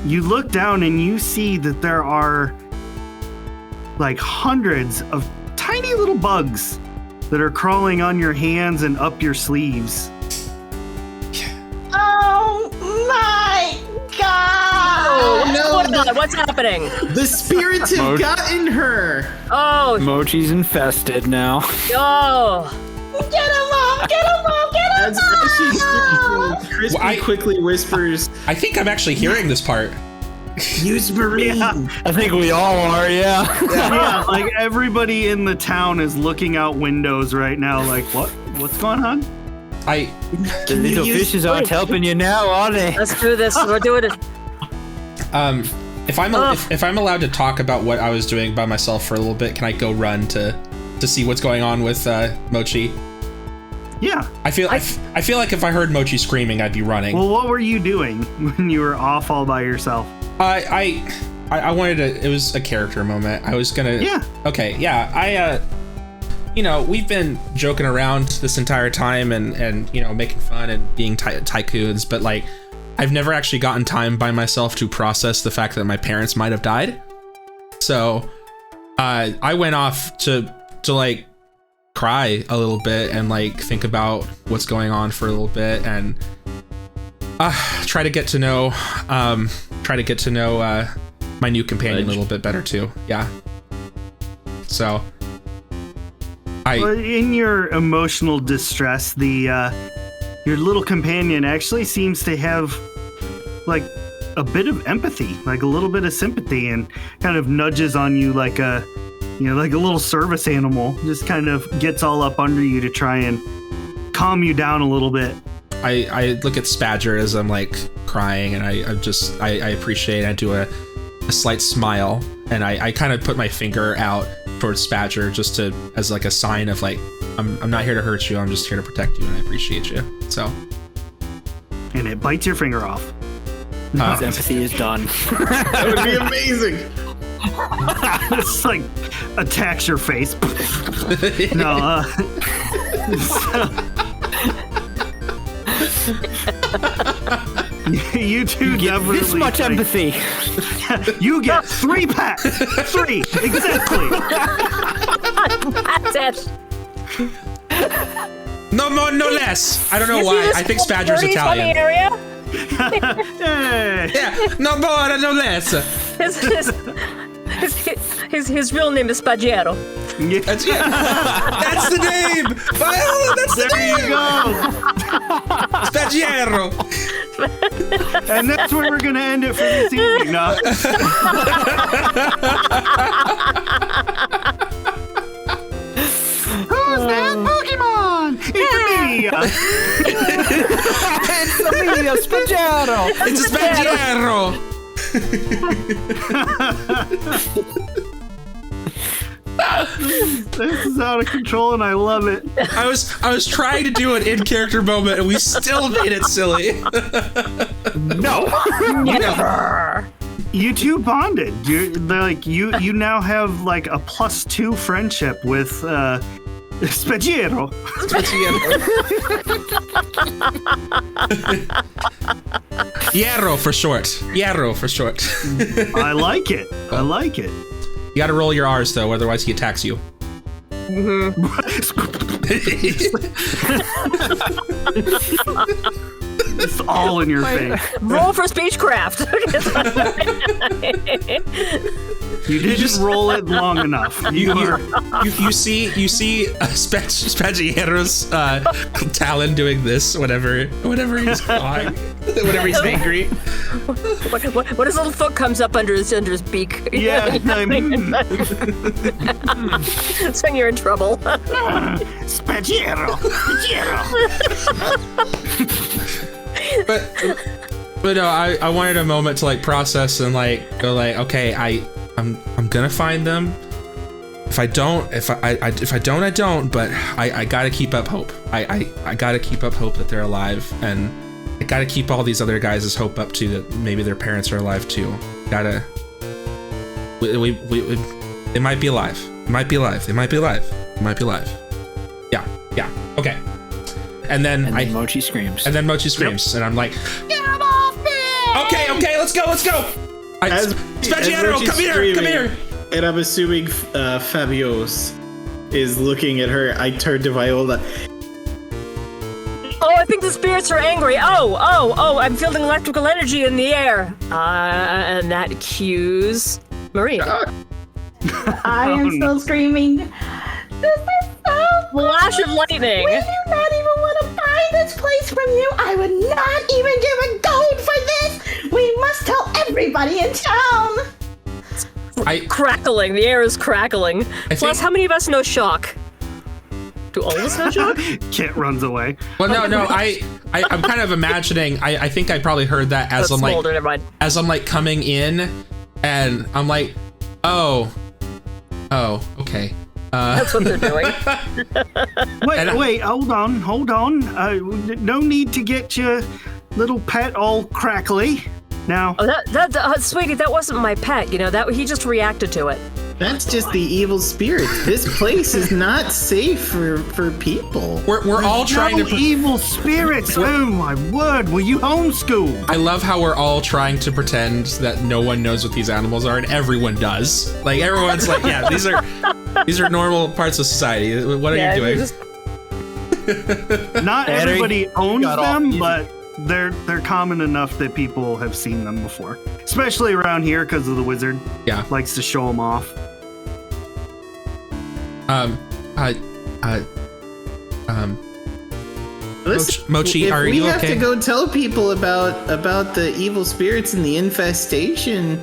A: you look down and you see that there are like hundreds of tiny little bugs that are crawling on your hands and up your sleeves.
F: Oh my god!
D: Oh,
G: no,
D: what's going on? What's happening?
G: The spirits have
E: Mochi.
G: gotten her.
D: Oh,
E: Mochi's infested now.
D: oh.
F: Get him up! Get him up! Get him
G: As
F: up!
G: she's screaming, Crispy
B: Well, I-
G: quickly whispers,
B: I think I'm actually hearing this part.
G: "Use Marine."
E: I think we all are, yeah.
A: Yeah, like everybody in the town is looking out windows right now, like, what's going on?
B: I
E: The little fishes aren't helping you now, are they?
D: Let's do this. We're doing it.
B: if I'm allowed to talk about what I was doing by myself for a little bit, can I go run to see what's going on with Mochi?
A: Yeah.
B: I feel like if I heard Mochi screaming, I'd be running.
A: Well, what were you doing when you were off all by yourself?
B: I I wanted to. It was a character moment. I was gonna.
A: Yeah.
B: Okay. Yeah. We've been joking around this entire time and making fun and being tycoons, but like, I've never actually gotten time by myself to process the fact that my parents might have died. So, I went off to like cry a little bit and like think about what's going on for a little bit and try to get to know my new companion a little bit better too. Yeah. So
A: in your emotional distress, your little companion actually seems to have like a bit of empathy, like a little bit of sympathy, and kind of nudges on you like a little service animal. Just kind of gets all up under you to try and calm you down a little bit.
B: I look at Spadger as I'm like crying, and I appreciate it. I do a slight smile, and I kind of put my finger out towards Spadger just as like a sign of like, I'm not here to hurt you, I'm just here to protect you, and I appreciate you. So.
A: And it bites your finger off.
E: His empathy is done.
G: That would be amazing.
A: It's like attacks your face. No, you two definitely
E: this much empathy.
A: You get 3 pats. 3 exactly.
D: That's it.
B: No more, no less. I don't know why. I think Spadger's Italian.
D: Area?
A: Hey.
B: Yeah, no more, no less.
D: His real name is Spaggiero.
A: Yeah.
B: That's the name. Viola, that's the
A: There
B: name.
A: you go.
B: Spaggiero.
A: And that's where we're gonna end it for this evening. No. Who's that Pokemon? It's me.
E: It's Emilio Spaggiero.
B: It's a Spaggiero.
A: This is out of control, and I love it.
B: I was trying to do an in-character moment, and we still made it silly.
E: No.
D: Never.
A: You two bonded. You now have like a +2 friendship with Spaggiero.
B: Hierro for short. Hierro for short.
A: I like it. I like it.
B: You gotta roll your R's though, otherwise he attacks you.
A: It's all in your face.
D: Roll for speechcraft.
A: You didn't roll it long enough.
B: You see Spaggiero's talon doing this whenever he's clawing, whenever he's angry.
D: What his little foot comes up under his beak.
A: Yeah.
D: So you're in trouble.
A: Spaggiero.
B: But no, I wanted a moment to like process and like go like, okay, I'm gonna find them. If I don't, I don't. But I gotta keep up hope. I gotta keep up hope that they're alive, and I gotta keep all these other guys' hope up too, that maybe their parents are alive too. Gotta. They might be alive. They might be alive. They might be alive. They might be alive. Yeah. Okay. And then
E: Mochi screams.
B: And then Mochi screams, and I'm like, "Get him off me!" Okay, let's go. Spaggiero, come here.
G: And I'm assuming Fabios is looking at her. I turned to Viola.
D: Oh, I think the spirits are angry. Oh, I'm feeling electrical energy in the air. And that cues Marie.
F: I am still screaming. This is so
D: Flash of lightning.
F: We do not even want to buy this place from you. I would not even give a gold for this. We must tell everybody in town.
D: Crackling. The air is crackling. Plus, how many of us know shock? Do all of us know shock?
A: Kit runs away.
B: Well, no. I'm kind of imagining. I think I probably heard that as I'm like coming in, and I'm like, oh, okay.
D: That's what they're doing.
A: Wait, hold on. No need to get your little pet all crackly. Now,
D: Sweetie, that wasn't my pet. You know, that he just reacted to it.
G: That's just the evil spirits. This place is not safe for people.
B: We're all trying
A: no
B: to.
A: evil spirits. Oh my word! Will you homeschool?
B: I love how we're all trying to pretend that no one knows what these animals are, and everyone does. Like everyone's like, yeah, these are normal parts of society. What are you doing?
A: Not everybody owns
E: got all
A: them,
E: evil.
A: but they're common enough that people have seen them before, especially around here because of the wizard.
B: Yeah.
A: Likes to show them off.
G: Listen,
B: Mochi,
G: if
B: are
G: we
B: you
G: have
B: okay?
G: to go tell people about the evil spirits and the infestation,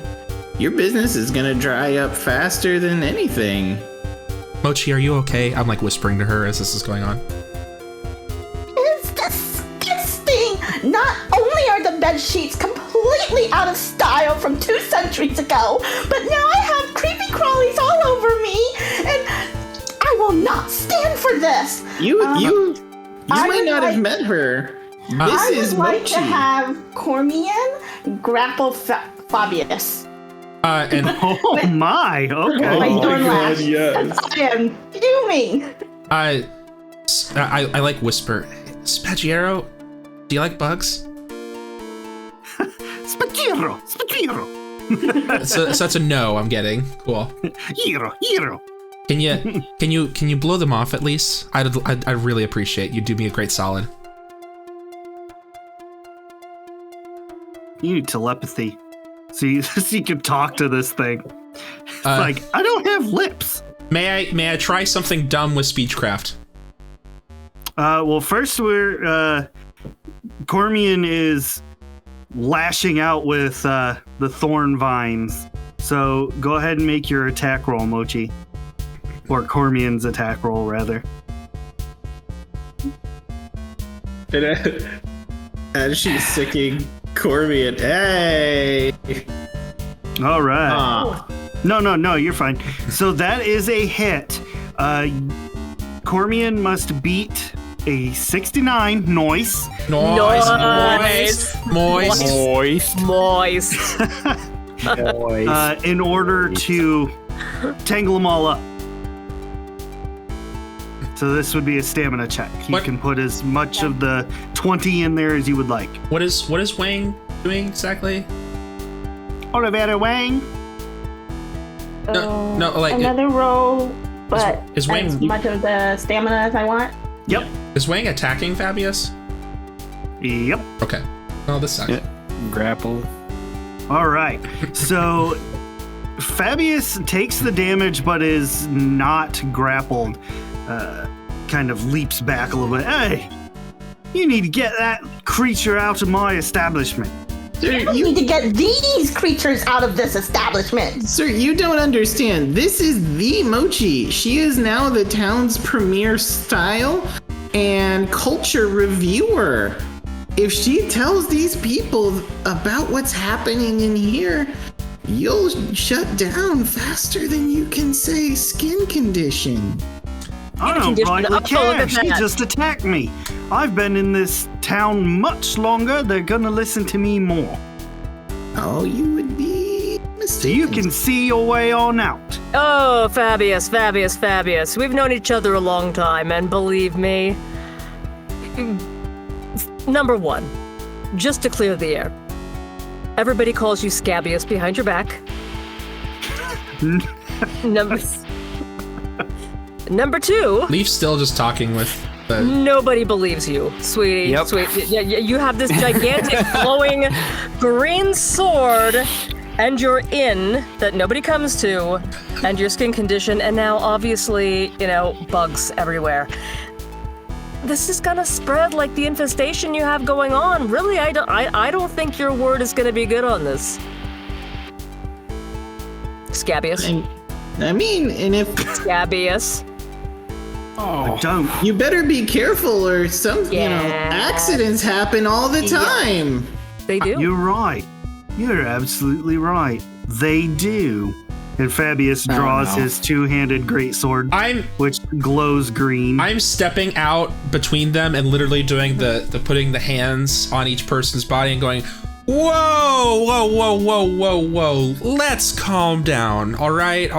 G: your business is gonna dry up faster than anything.
B: Mochi, are you okay? I'm like whispering to her as this is going on.
F: It's disgusting! Not only are the bed sheets completely out of style from 2 centuries ago, but now I have creepy crawlies all over me, and I will not stand for this!
G: You
F: I
G: might
F: would
G: not have
F: like-
G: met her. This
F: I
G: is
F: would like
G: Mochi.
F: to have Cormian grapple Fabius.
B: And
A: Oh my! Okay.
F: My
G: my
F: door
G: God,
F: lash.
G: yes.
F: I am fuming!
B: I like whisper. Spaggiero, do you like bugs?
A: Spagheiro, spagheiro,
B: So that's a no. I'm getting cool.
A: hero.
B: Can you blow them off at least? I'd really appreciate. You'd do me a great solid.
A: You need telepathy, so you can talk to this thing. Like, I don't have lips.
B: May I try something dumb with speechcraft?
A: Well, first Cormian is lashing out with the thorn vines. So go ahead and make your attack roll, Mochi. Or Cormian's attack roll, rather.
G: As she's sicking Cormian, hey!
A: All right.
G: Aw.
A: No, you're fine. So that is a hit. Cormian must beat a 69 noise.
B: Moist.
D: Moist.
A: In order to tangle them all up. So this would be a stamina check. You
B: What?
A: can put as much of the 20 in there as you would like.
B: What is Wang doing exactly?
A: Oliver Wang.
B: No, like
F: Another roll, but
B: is Wayne-
F: as much of the stamina as I want.
A: Yep.
B: is Wang attacking Fabius?
A: Yep.
B: Okay. Oh, this sucks.
E: Yeah. Grapple.
A: All right. So Fabius takes the damage but is not grappled. Kind of leaps back a little bit. Hey, you need to get that creature out of my establishment.
G: Sir,
F: I need to get these creatures out of this establishment.
G: Sir, you don't understand. This is the Mochi. She is now the town's premier style and culture reviewer. If she tells these people about what's happening in here, you'll shut down faster than you can say skin condition.
A: I don't
D: condition
A: rightly
D: up, look
A: care.
D: at
A: She
D: that.
A: just attacked me. I've been in this town much longer. They're gonna listen to me more.
G: Oh, you would be
A: So
G: mistaken.
A: you can see your way on out.
D: Oh, Fabius. We've known each other a long time, and believe me, number one, just to clear the air, everybody calls you Scabius behind your back. Number two,
B: Leaf's still just talking with the.
D: nobody believes you, sweetie.
E: Yep.
D: You have this gigantic flowing green sword and your inn that nobody comes to, and your skin condition, and now obviously, bugs everywhere. This is gonna spread like the infestation you have going on. Really, I don't think your word is gonna be good on this. Scabius.
G: I mean, and if
D: Scabius.
A: I don't.
G: you better be careful or some,
D: Yeah.
G: accidents happen all the time.
D: They do.
A: You're right. You're absolutely right. They do. And Fabius draws
E: no.
A: his two-handed greatsword, which glows green.
B: I'm stepping out between them and literally doing the putting the hands on each person's body and going, Whoa. Let's calm down. All right.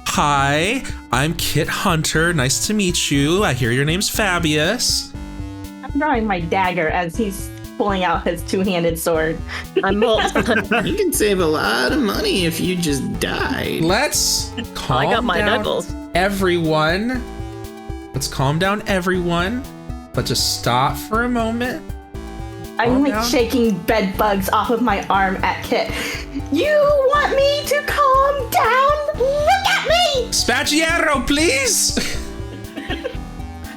B: Hi, I'm Kit Hunter. Nice to meet you. I hear your name's Fabius.
F: I'm drawing my dagger as he's pulling out his two-handed sword.
D: I'm old.
G: You can save a lot of money if you just died.
B: Let's calm
D: I got my
B: down,
D: knuckles.
B: everyone. Let's calm down, everyone. But just stop for a moment.
F: I'm like
B: down.
F: shaking bed bugs off of my arm at Kit. You want me to calm down? Look at me!
B: Spaggiero, please.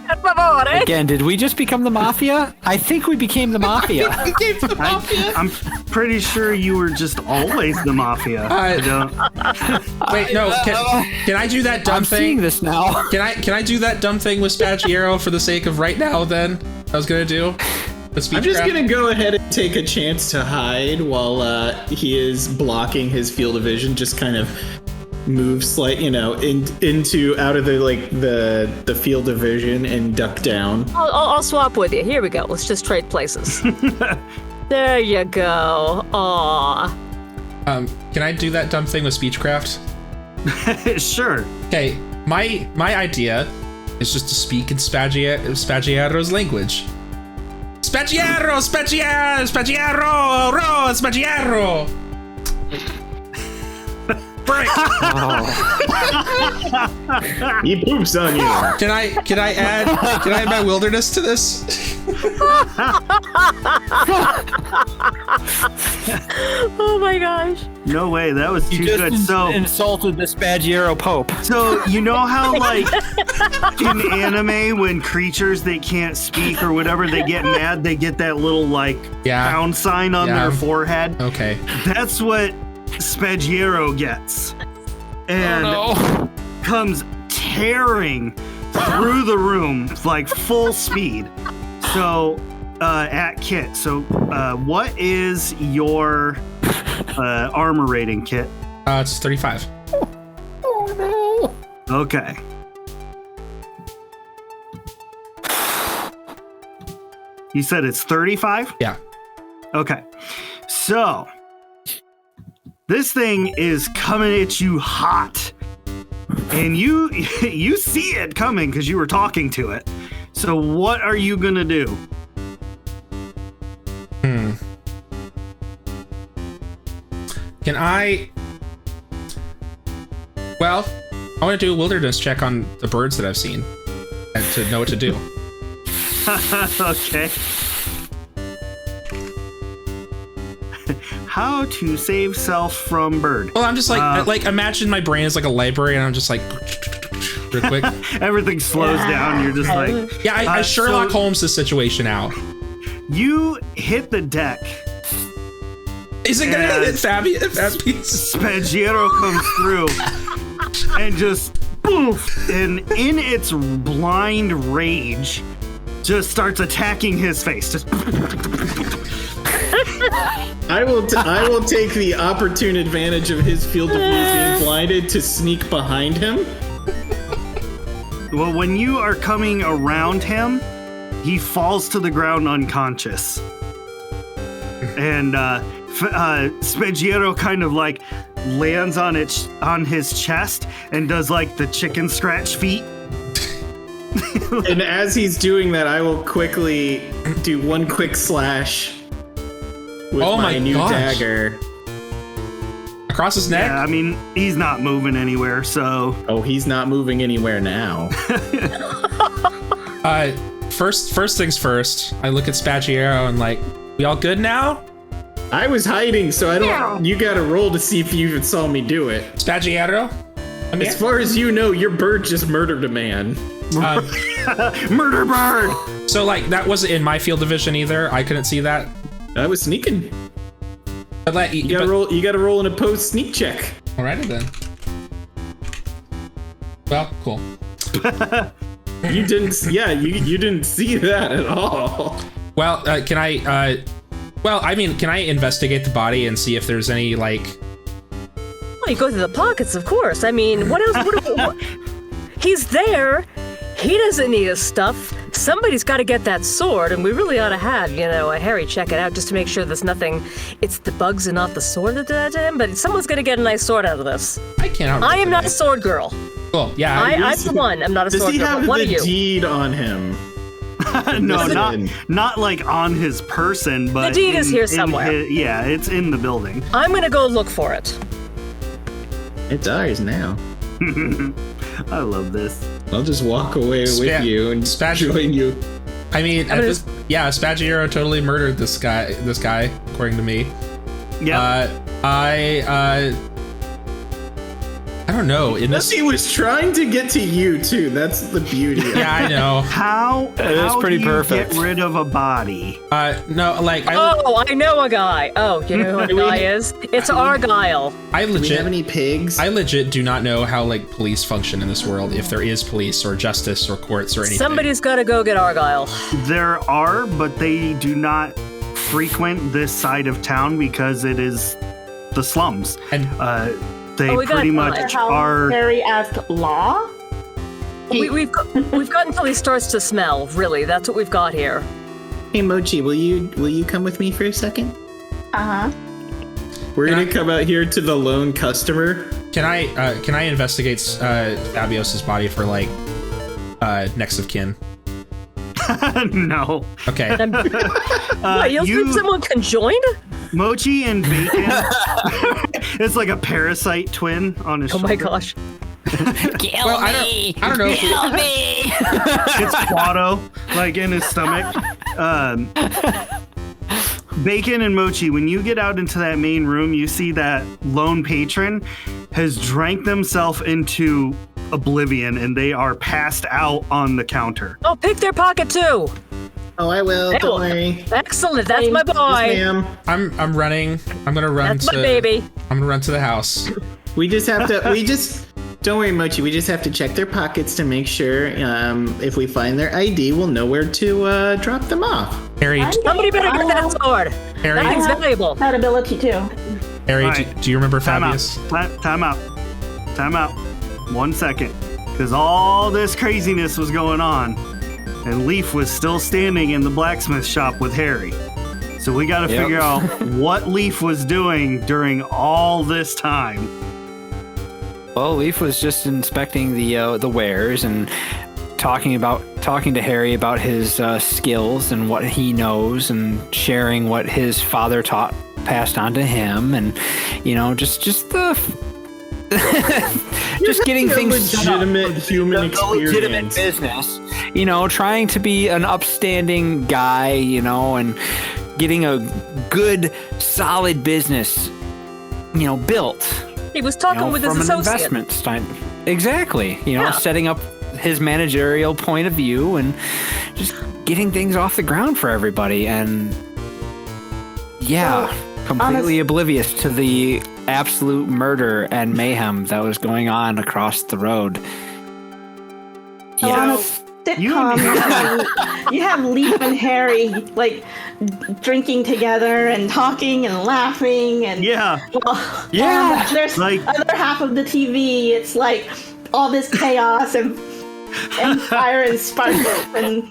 D: Per favore.
E: Again, did we just become the mafia? I think we became the mafia.
A: I'm pretty sure you were just always the mafia. I don't.
B: Wait, no. Can I do that dumb
E: I'm seeing
B: thing?
E: this now.
B: Can I do that dumb thing with Spaggiero for the sake of right now? Then I was gonna do.
G: I'm just gonna go ahead and take a chance to hide while he is blocking his field of vision. Just kind of move into out of the field of vision and duck down.
D: I'll swap with you. Here we go. Let's just trade places. There you go. Aw.
B: Can I do that dumb thing with speechcraft?
A: Sure.
B: Okay, my idea is just to speak in Spaggiero's language. Spaggiero! Break!
G: He poops on you.
B: Can I add my wilderness to this?
D: Oh my gosh.
A: No way, that was too
E: You
A: good.
E: just
A: So,
E: insulted the Spaggiero Pope.
A: you know how like in anime when creatures they can't speak or whatever they get mad, they get that little like
B: Yeah.
A: pound sign on their forehead.
B: Okay.
A: That's what Spaggiero gets, and comes tearing through the room like full speed. So at Kit. So what is your armor rating, Kit?
B: It's 35.
A: Okay. You said it's 35?
B: Yeah.
A: Okay. So this thing is coming at you hot. And you see it coming because you were talking to it. So what are you gonna do?
B: Can I? Well, I want to do a wilderness check on the birds that I've seen and to know what to do.
A: Okay. How to save self from bird.
B: Well, I'm just like imagine my brain is like a library, and I'm just like real quick.
A: Everything slows down. You're just like,
B: Yeah, I Sherlock
A: so
B: Holmes this situation out.
A: you hit the deck.
B: Is it gonna hit Fabius?
A: Spaggiero comes through and just poof, and in its blind rage, just starts attacking his face. Just
G: I will take the opportune advantage of his field of view being blinded to sneak behind him.
A: well, when you are coming around him, he falls to the ground unconscious, and Spaggiero kind of like lands on his chest and does like the chicken scratch feet.
G: And as he's doing that, I will quickly do one quick slash with my new dagger.
B: Across his neck?
A: Yeah, I mean, he's not moving anywhere, so.
G: Oh, he's not moving anywhere now.
B: First things first, I look at Spaggiero and like, we all good now?
G: I was hiding, so I don't. You got to roll to see if you even saw me do it.
B: Spaggiero?
G: As far as you know, your bird just murdered a man.
A: Murder bird!
B: So like that wasn't in my field of vision either. I couldn't see that.
G: I was sneaking.
B: But
G: You gotta roll an opposed sneak check.
B: Alrighty then. Well, cool.
G: You didn't. Yeah, you didn't see that at all.
B: Well, can I? Well, I mean, can I investigate the body and see if there's any like?
D: Well, you go through the pockets, of course. I mean, what else? He's there. He doesn't need his stuff. somebody's got to get that sword, and we really ought to have, Harry check it out just to make sure there's nothing. It's the bugs and not the sword that did him, but someone's going to get a nice sword out of this.
B: I cannot.
D: I am not a sword girl.
B: Cool. Yeah.
D: I'm the one. I'm not a sword girl.
G: Does he have
D: What are
G: the
D: you?
G: deed on him?
A: No, not like on his person, but
D: The deed is here somewhere.
A: It's in the building.
D: I'm going to go look for it.
G: It's ours now.
A: I love this.
G: I'll just walk away with you and join you.
B: I mean, Spaggiero totally murdered this guy, according to me.
A: Yeah.
B: I don't know.
G: He was trying to get to you too. That's the beauty.
B: Yeah, I know.
A: How
E: pretty
A: do you
E: perfect.
A: get rid of a body?
B: No, like
D: I know a guy. Oh, you know who the guy is? It's Argyle.
B: I
G: Do we
B: legit
G: have any pigs?
B: I legit do not know how like police function in this world. If there is police or justice or courts or anything.
D: Somebody's got to go get Argyle.
A: There are, but they do not frequent this side of town because it is the slums.
B: And
A: they
D: we got
A: pretty
D: time.
A: much
F: How
A: are.
F: Harry asked law?
D: We've got until he starts to smell. Really, that's what we've got here.
G: Hey Mochi, will you come with me for a second?
F: Uh-huh.
G: We're gonna come out here to the lone customer.
B: can I investigate Fabios's body for like next of kin?
A: No.
B: Okay.
D: What, you think someone conjoined?
A: Mochi and Bacon. It's like a parasite twin on his
D: Oh
A: shoulder.
D: my gosh.
B: Well, I don't know.
A: It's Quado, like in his stomach. Bacon and Mochi, when you get out into that main room, you see that lone patron has drank themselves into oblivion and they are passed out on the counter.
D: Oh, pick their pocket too.
G: Oh, I will.
D: Hey,
G: Don't worry.
D: Excellent. That's my boy.
G: Yes, ma'am.
B: I'm running. I'm gonna run
D: That's
B: to
D: my baby.
B: I'm gonna run to the house.
G: We just have to. Don't worry, Mochi. We just have to check their pockets to make sure. If we find their ID, we'll know where to drop them off.
B: Harry,
D: Somebody better get that sword.
B: Harry,
D: That thing's valuable.
F: That ability too.
B: Harry,
A: Alright.
B: do you remember
A: Time out.
B: Fabius?
A: Time out. 1 second. Because all this craziness was going on, and Leaf was still standing in the blacksmith shop with Harry. So we got to figure out what Leaf was doing during all this time.
E: Well, Leaf was just inspecting the wares and talking to Harry about his skills and what he knows, and sharing what his father passed on to him, and just the just getting things set up.
G: Legitimate human experience.
E: Legitimate business, trying to be an upstanding guy, and getting a good, solid business, built.
D: He was talking with his
E: from an
D: associate.
E: investment standpoint. Exactly. Setting up his managerial point of view and just getting things off the ground for everybody. And completely oblivious to the absolute murder and mayhem that was going on across the road.
F: So on a sitcom, you have Leaf and Harry like drinking together and talking and laughing and there's
A: Like-
F: other half of the TV. It's like all this chaos and fire and sparkles and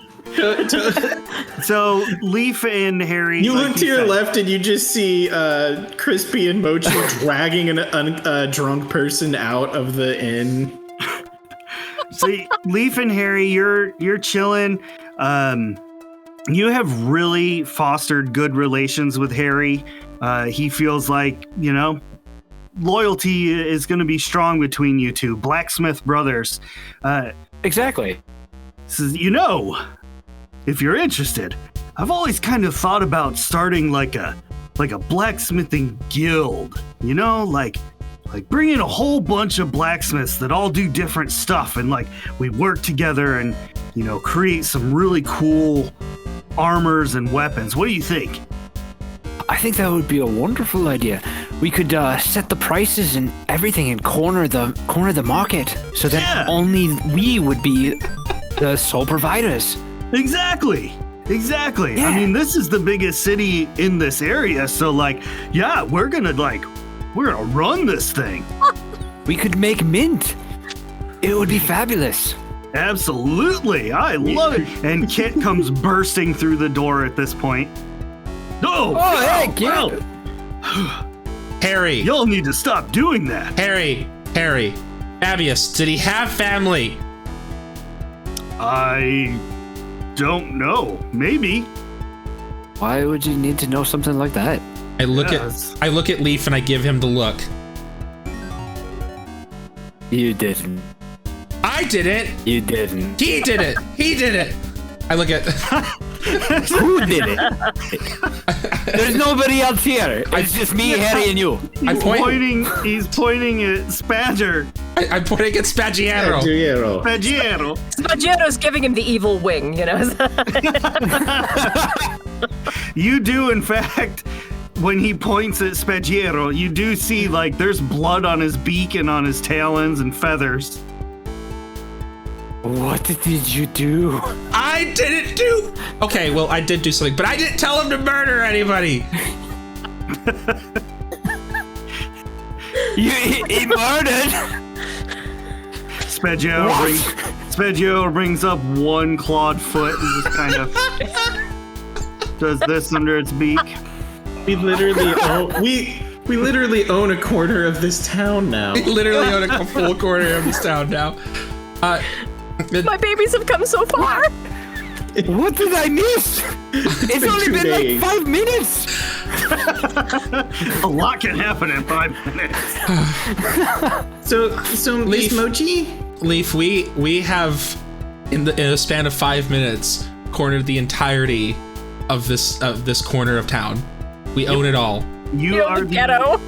A: So Leaf and Harry.
G: You
A: like
G: look to your
A: said-
G: left and you just see Crispy and Mochi dragging a drunk person out of the inn.
A: See, Leaf and Harry, you're chilling. You have really fostered good relations with Harry. He feels like, loyalty is going to be strong between you two, blacksmith brothers.
E: Exactly.
A: Says, if you're interested, I've always kind of thought about starting like a blacksmithing guild. Like bringing a whole bunch of blacksmiths that all do different stuff, and like we work together and create some really cool armors and weapons. What do you think?
E: I think that would be a wonderful idea. We could set the prices and everything and corner the market so that only we would be the sole providers.
A: Exactly.
E: Yeah.
A: I mean, this is the biggest city in this area, so we're gonna run this thing.
E: We could make mint. It would be fabulous.
A: Absolutely, I love it. And Kit comes bursting through the door at this point. Oh,
E: hey, Kit!
B: Harry,
A: You'll need to stop doing that.
B: Harry, Fabius, did he have family?
A: I don't know. Maybe.
E: Why would you need to know something like that?
B: I look
A: Yes.
B: at Leaf and I give him the look.
E: You didn't.
B: I didn't.
E: You didn't.
B: He did it. He did it. I look at.
E: Who did it? There's nobody else here. It's just me, Harry, and you.
B: I'm pointing.
A: He's pointing at Spadger.
B: I'm pointing at Spaggiero.
A: Spaggiero.
D: Spaggetto's giving him the evil wing, you know?
A: You do, in fact, when he points at Spaggiero, you do see, like, there's blood on his beak and on his talons and feathers.
E: What did you do?
B: I didn't do. Okay, well, I did do something, but I didn't tell him to murder anybody.
E: He murdered.
A: Spaggiero brings up one clawed foot and just kind of does this under its beak.
G: We literally own a quarter of this town now.
B: We literally own a full quarter of this town now.
D: My babies have come so far.
E: What did I miss? It's only been like 5 minutes.
A: A lot can happen in 5 minutes.
G: So
B: Leaf.
G: Mochi?
B: Leaf, we have in a span of 5 minutes cornered the entirety of this corner of town. We own it all.
A: You are
D: the ghetto.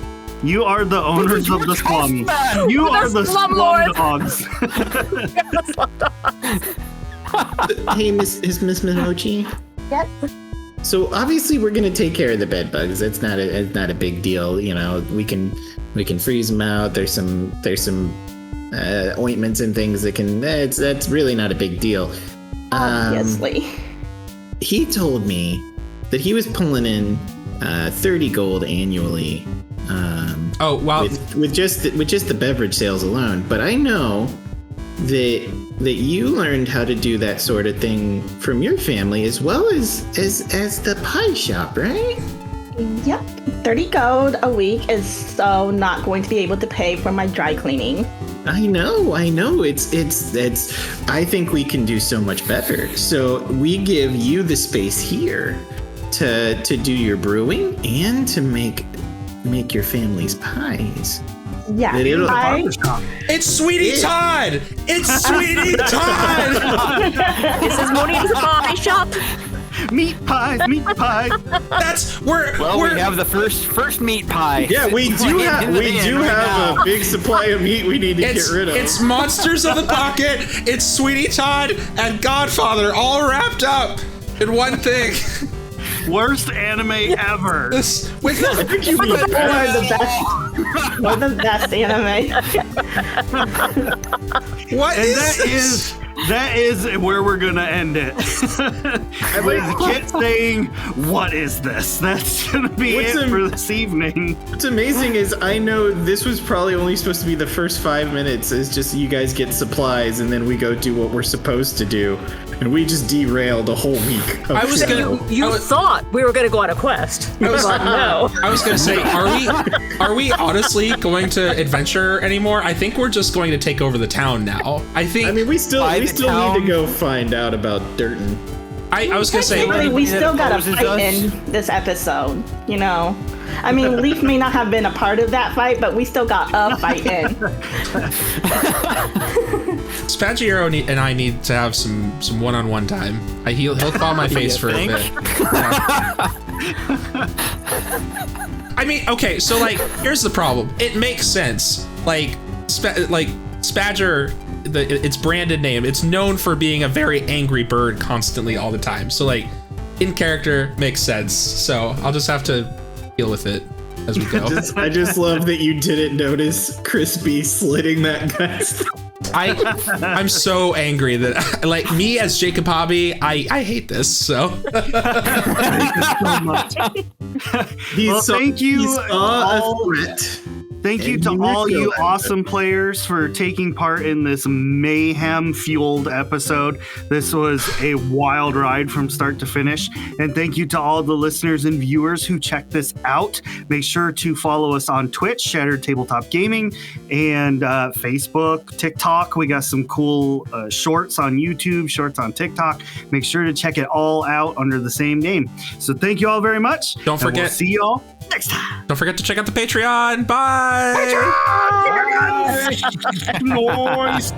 A: You are the owners of the slum. You are the slum dogs.
G: Hey, Miss Mochi.
F: Yes.
G: So obviously we're gonna take care of the bed bugs. It's not a big deal. You know, we can freeze them out. There's some ointments and things that can. That's really not a big deal.
F: Obviously.
G: He told me that he was pulling in 30 gold annually.
B: Oh wow!
G: With just the beverage sales alone. But I know that you learned how to do that sort of thing from your family as well as the pie shop, right?
F: Yep. 30 gold a week is so not going to be able to pay for my dry cleaning.
G: I know. It's I think we can do so much better. So we give you the space here to do your brewing and to make your family's pies.
F: Yeah.
B: It's Sweetie Todd. It's Sweetie Todd.
D: This is Monique's pie shop.
A: Meat pie.
E: We have the first meat pie.
G: Yeah, we do have a big supply of meat we need to get rid of.
B: It's Monsters of the Pocket. It's Sweetie Todd and Godfather all wrapped up in one thing.
A: Worst anime ever.
F: One of the best anime.
B: What
A: And
B: is
A: that is where we're gonna end it. With Kit saying, "What is this?" That's gonna be for this evening.
G: What's amazing is I know this was probably only supposed to be the first 5 minutes. Is just you guys get supplies and then we go do what we're supposed to do, and we just derailed a whole week.
D: You thought we were going to go on a quest.
B: I was
D: No.
B: gonna say, are we honestly going to adventure anymore? I think we're just going to take over the town now. I mean,
G: we still need to go find out about Durton.
B: I was gonna say,
F: Technically, we still got a fight in this episode, you know? I mean, Leaf may not have been a part of that fight, but we still got a fight in.
B: Spaggiero and I need to have some one-on-one time. He'll claw my face for a bit. I mean, okay, so like, here's the problem. It makes sense. Like Spadger, its branded name, it's known for being a very angry bird constantly all the time. So like, in character makes sense. So I'll just have to deal with it as we go.
G: I just love that you didn't notice Crispy slitting that guy's.
B: I'm so angry that like me as Jacob Hobby, I hate this. So
A: Thank you so much.
G: He saw
A: thank you
G: a threat
A: Thank you to all you awesome players for taking part in this mayhem-fueled episode. This was a wild ride from start to finish. And thank you to all the listeners and viewers who checked this out. Make sure to follow us on Twitch, Shattered Tabletop Gaming, and Facebook, TikTok. We got some cool shorts on YouTube, shorts on TikTok. Make sure to check it all out under the same name. So thank you all very much.
B: Don't forget.
A: We'll see you all next time.
B: Don't forget to check out the Patreon. Bye.
A: Patreon! Nice.